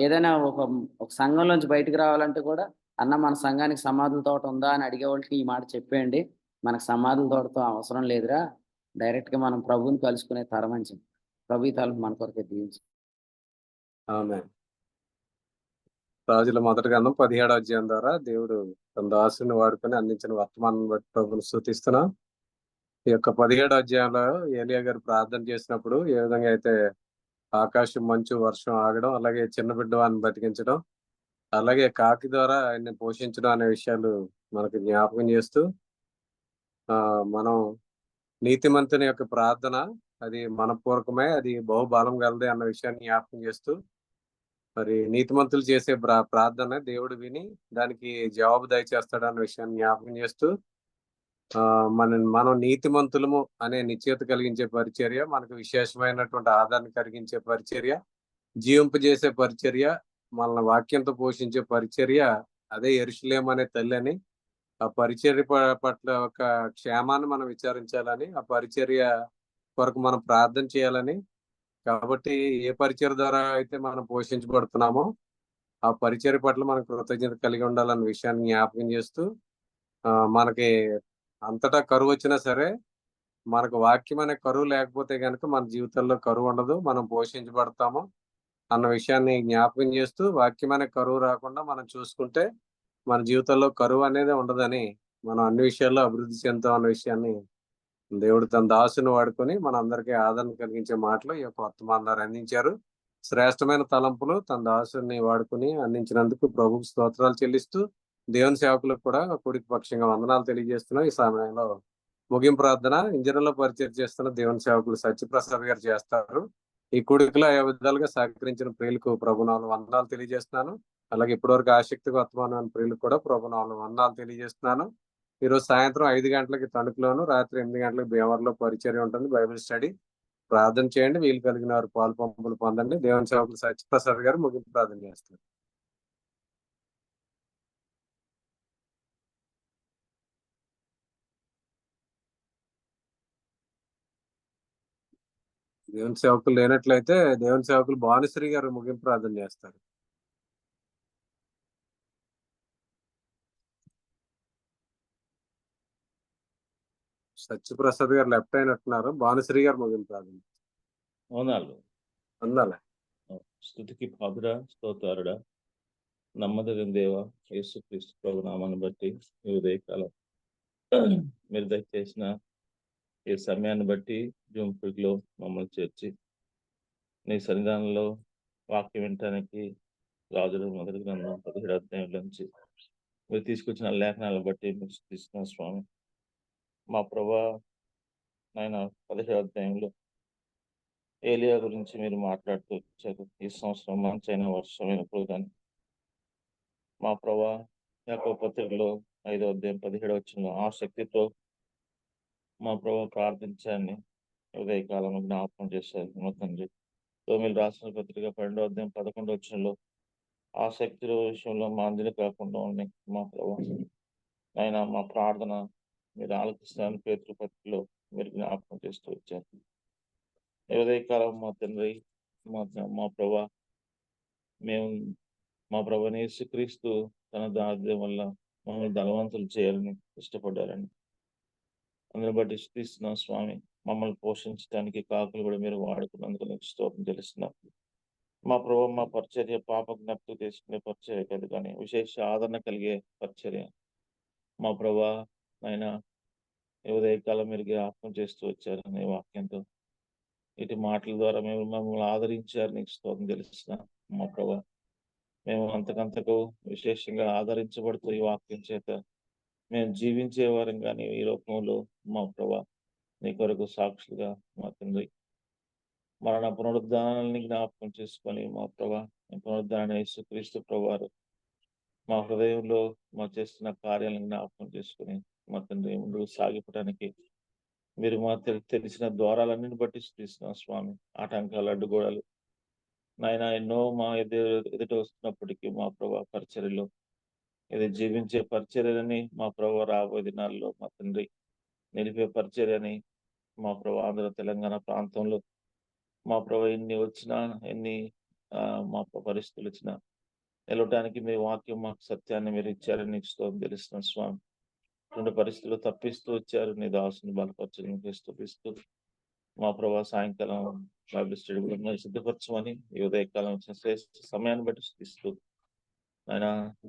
ఏదైనా ఒక సంఘంలోంచి బయటకు రావాలంటే కూడా అన్న మన సంఘానికి సమాధుల తోట ఉందా అని అడిగే వాళ్ళకి ఈ మాట చెప్పేయండి. మనకు సమాధుల తోటతో అవసరం లేదురా, డైరెక్ట్గా మనం ప్రభువుని కలుసుకునే తరం అని చెప్పి ప్రభు తలం మన కొరకే దీవించి. ఆమేన్. రాజుల మొదటి గ్రంథం 17వ అధ్యాయం ద్వారా దేవుడు తన దాసుని వాడుకొని అందించిన వర్తమానం బట్టి ప్రభుని స్తుతిస్తున్నాం. ఈ యొక్క 17వ అధ్యాయంలో ఏలియా గారు ప్రార్థన చేసినప్పుడు ఏ విధంగా అయితే ఆకాశం, మంచు, వర్షం ఆగడం, అలాగే చిన్న బిడ్డ వాడిని బతికించడం, అలాగే కాకి ద్వారా ఆయన్ని పోషించడం అనే విషయాలు మనకు జ్ఞాపకం చేస్తూ మనం నీతిమంతుని యొక్క ప్రార్థన అది మనపూర్వకమే, అది బహుబలం గలది అన్న విషయాన్ని జ్ఞాపకం చేస్తూ మరి నీతిమంతులు చేసే ప్రార్థన దేవుడు విని దానికి జవాబు దయచేస్తాడు అన్న విషయాన్ని జ్ఞాపకం చేస్తూ మనం నీతిమంతులము అనే నిశ్చయత కలిగించే పరిచర్య, మనకు విశేషమైనటువంటి ఆదరణ కలిగించే పరిచర్య, జీవింపజేసే పరిచర్య, మనల్ని వాక్యంతో పోషించే పరిచర్య అదే యెరూషలేము అనే తల్లి అని, ఆ పరిచర్య పట్ల ఒక క్షేమాన్ని మనం విచారించాలని, ఆ పరిచర్య కొరకు మనం ప్రార్థన చేయాలని. కాబట్టి ఏ పరిచర్య ద్వారా అయితే మనం పోషించబడుతున్నామో ఆ పరిచర్య పట్ల మనం కృతజ్ఞత కలిగి ఉండాలన్న విషయాన్ని జ్ఞాపకం చేస్తూ మనకి అంతటా కరువు వచ్చినా సరే మనకు వాక్యం అనే కరువు లేకపోతే కనుక మన జీవితంలో కరువు ఉండదు, మనం పోషించబడతాము అన్న విషయాన్ని జ్ఞాపకం చేస్తూ వాక్యం అనే కరువు రాకుండా మనం చూసుకుంటే మన జీవితంలో కరువు అనేది ఉండదని, మనం అన్ని విషయాల్లో అభివృద్ధి చెందుతాం అన్న విషయాన్ని దేవుడు తన దాసుని వాడుకొని మన అందరికీ ఆదరణ కలిగించే మాటలు ఈ యొక్క వర్తమానాన్ని అందించారు. శ్రేష్టమైన తలంపులు తన దాసుని వాడుకొని అందించినందుకు ప్రభుకు స్తోత్రాలు చెల్లిస్తూ దేవుని సేవకులకు కూడా కూడిక పక్షంగా వందనాలు తెలియజేస్తున్నాం. ఈ సమయంలో ముగింపు ప్రార్థన ఇంజనీర్లో పరిచయం చేస్తున్న దేవుని సేవకులు సత్యప్రసాద్ గారు చేస్తారు. ఈ కూడికలో ఏ విధాలుగా సహకరించిన ప్రియులకు ప్రభునాలు వందనాలు తెలియజేస్తున్నాను. అలాగే ఇప్పటివరకు ఆసక్తిగా వర్తమానమైన ప్రియులకు కూడా ప్రభునాలు వందనాలు తెలియజేస్తున్నాను. ఈరోజు సాయంత్రం 5 గంటలకి తణుకులోను, రాత్రి 8 గంటలకు భీమవరంలో పరిచర్య ఉంటుంది, బైబిల్ స్టడీ. ప్రార్థన చేయండి, వీలు కలిగిన వారు పాలు పంపులు పొందండి. దేవుని సేవకులు సత్యప్రసాద్ గారు ముగింపు ప్రార్థన చేస్తారు. దేవుని సేవకులు లేనట్లయితే దేవుని సేవకులు భానుశ్రీ గారు ముగింపు ప్రార్థన చేస్తారు. సత్యప్రసాద్ గారు లెఫ్ట్ అయినట్టున్నారు. భానుశ్రీ గారు ముగింపు ప్రార్థన. వందాలే స్తుతికి పాదుడా, స్తోత్రుడా, నమ్మదగిన దేవ యేసుక్రీస్తు ప్రభు నామాన్ని బట్టి ఈ ఉదయకాలం మీరు దయచేసిన ఈ సమయాన్ని బట్టి జూంపులో మమ్మల్ని చేర్చి నీ సన్నిధానంలో వాక్యం వినటానికి రాజుల మొదటి గ్రంథం 17వ అధ్యాయం నుంచి మీరు తీసుకొచ్చిన లేఖనాలను బట్టి మీరు తీసుకున్న స్వామి. మా ప్రభా నాయన 17వ అధ్యాయంలో ఏలియా గురించి మీరు మాట్లాడుతూ వచ్చారు. ఈ సంవత్సరం మంచైన వర్షమైనప్పుడు కానీ మా ప్రభా యాకోబు పత్రికలో 5వ అధ్యాయం 17వ వచనంలో ఆ శక్తితో మా ప్రభా ప్రార్థించాన్ని ఉదయకాలంలో జ్ఞాపకం చేశారు మా తండ్రి. మీరు రాసిన పత్రిక 12వ అధ్యాయం 11వ వచనంలో ఆ శక్తి విషయంలో మా అందిని కాకుండా ఉన్నాయి మా ప్రభా అయినా మా ప్రార్థన మీరు ఆలకిస్తాను పేతురు పత్రికలో మీరు జ్ఞాపకం చేస్తూ వచ్చారు. ఉదయకాలం మా తండ్రి మా ప్రభా మేము మా ప్రభువైన యేసుక్రీస్తు తన దారిద్ర్యం వల్ల మమ్మల్ని ధనవంతులు చేయాలని ఇష్టపడ్డారని అందుని బట్టి స్తుతిస్తున్నాం స్వామి. మమ్మల్ని పోషించడానికి కాకులు కూడా మీరు వాడుకున్నందుకు నీకు స్తోత్రం తెలుస్తున్నాం. మా ప్రభు మా పరిచర్య పాప జ్ఞప్తి తీసుకునే పరిచర్య కాదు కానీ విశేష ఆదరణ కలిగే పరిచర్య. మా ప్రభా అయినా ఉదయకాలం మీరు జ్ఞాపకం చేస్తూ వచ్చారు అనే వాక్యంతో ఇటు మాటల ద్వారా మేము మమ్మల్ని ఆదరించారు నీకు స్తోత్రం తెలుస్తున్నాం. మా ప్రభా మేము అంతకంతకు విశేషంగా ఆదరించబడుతూ ఈ వాక్యం చేత మేము జీవించే వారం కానీ ఈ లోకంలో మా ప్రభా నీ కొరకు సాక్షులుగా మా తండ్రి మరణ పునరుద్ధానాన్ని జ్ఞాపకం చేసుకొని మా ప్రభా పునరుద్ధారణ యేసుక్రీస్తు ప్రభువారు మా హృదయంలో మా చేస్తున్న కార్యాలను జ్ఞాపకం చేసుకుని మా తండ్రి ముందుకు సాగిపోవడానికి మీరు మా తెలిసిన ద్వారాలన్నింటిని బట్టి స్తుతిస్తున్నాం స్వామి. ఆటంకాలు అడ్డుగోడలు నాయన ఎన్నో మా ఎదుట వస్తున్నప్పటికీ మా ప్రభా పరిచర్యలో ఇది జీవించే పరిచర్యలని మా ప్రభు రాబోయే దినాల్లో మా తండ్రి నిలిపే పరిచర్యని మా ప్రభు ఆంధ్ర తెలంగాణ ప్రాంతంలో మా ప్రభు ఎన్ని వచ్చినా ఎన్ని మా పరిస్థితులు వచ్చినా నిలవటానికి మీ వాక్యం మాకు సత్యాన్ని మీరు ఇచ్చారని నీకు స్తోత్రం తెలుస్తున్నాం స్వామి. రెండు పరిస్థితులు తప్పిస్తూ వచ్చారు నీ దాసుని బలపరచడానికి స్తుతిస్తూ మా ప్రభా సాయంకాలం బైబిల్ స్టడీ కూడా సిద్ధపరచమని ఈ ఉదయకాలం వచ్చిన శ్రేష్ఠ సమయాన్ని బట్టి స్తుతిస్తూ ఆయన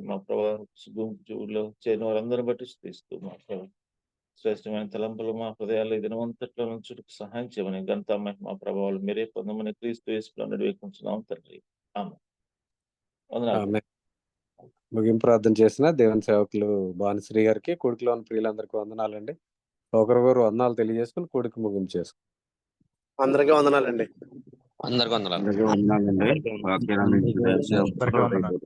మా ప్రభా గుంపులో చేరిన వారందరిని బట్టి స్తుతిస్తూ మా ప్రభా శ్రేష్టమైన తలంపులు మా హృదయాల్లో ఈ దినవంతట్లో నుంచుటకు సహాయం చేయమని ఘనత మా ప్రభావాలు మీరే పొందమని క్రీస్తు యేసులో నిర్వహించున్నాం తండ్రి. ఆమేన్. వందనాలు. ఆమె ముగింపు ప్రార్థన చేసిన దేవుని సేవకులు భానుశ్రీ గారికి కొడుకులోని ప్రియులందరికీ వందనాలండి. ఒకరికొకరు వందనాలు తెలియజేసుకుని కొడుకు ముగింపు చేసుకుని అందరికీ వందనాలండి. అందరికీ వందనాలు. అందరికీ వందనాలండి. వాక్యాన్ని అందించిన అందరికీ వందనాలు.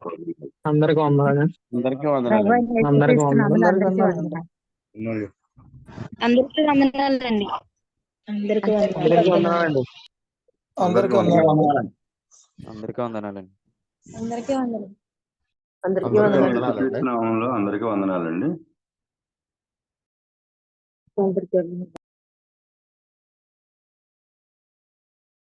అందరికీ వందనాలు. అందరికీ అందరికీ వందనాలండి. అందరికీ వందనాలండి. అందరికీ వందనాలు. అందరికీ వందనాలండి. అందరికీ వందనాలు. అందరికీ వందనాలు. అందరికీ వందనాలండి. అందరికీ వందనాలు.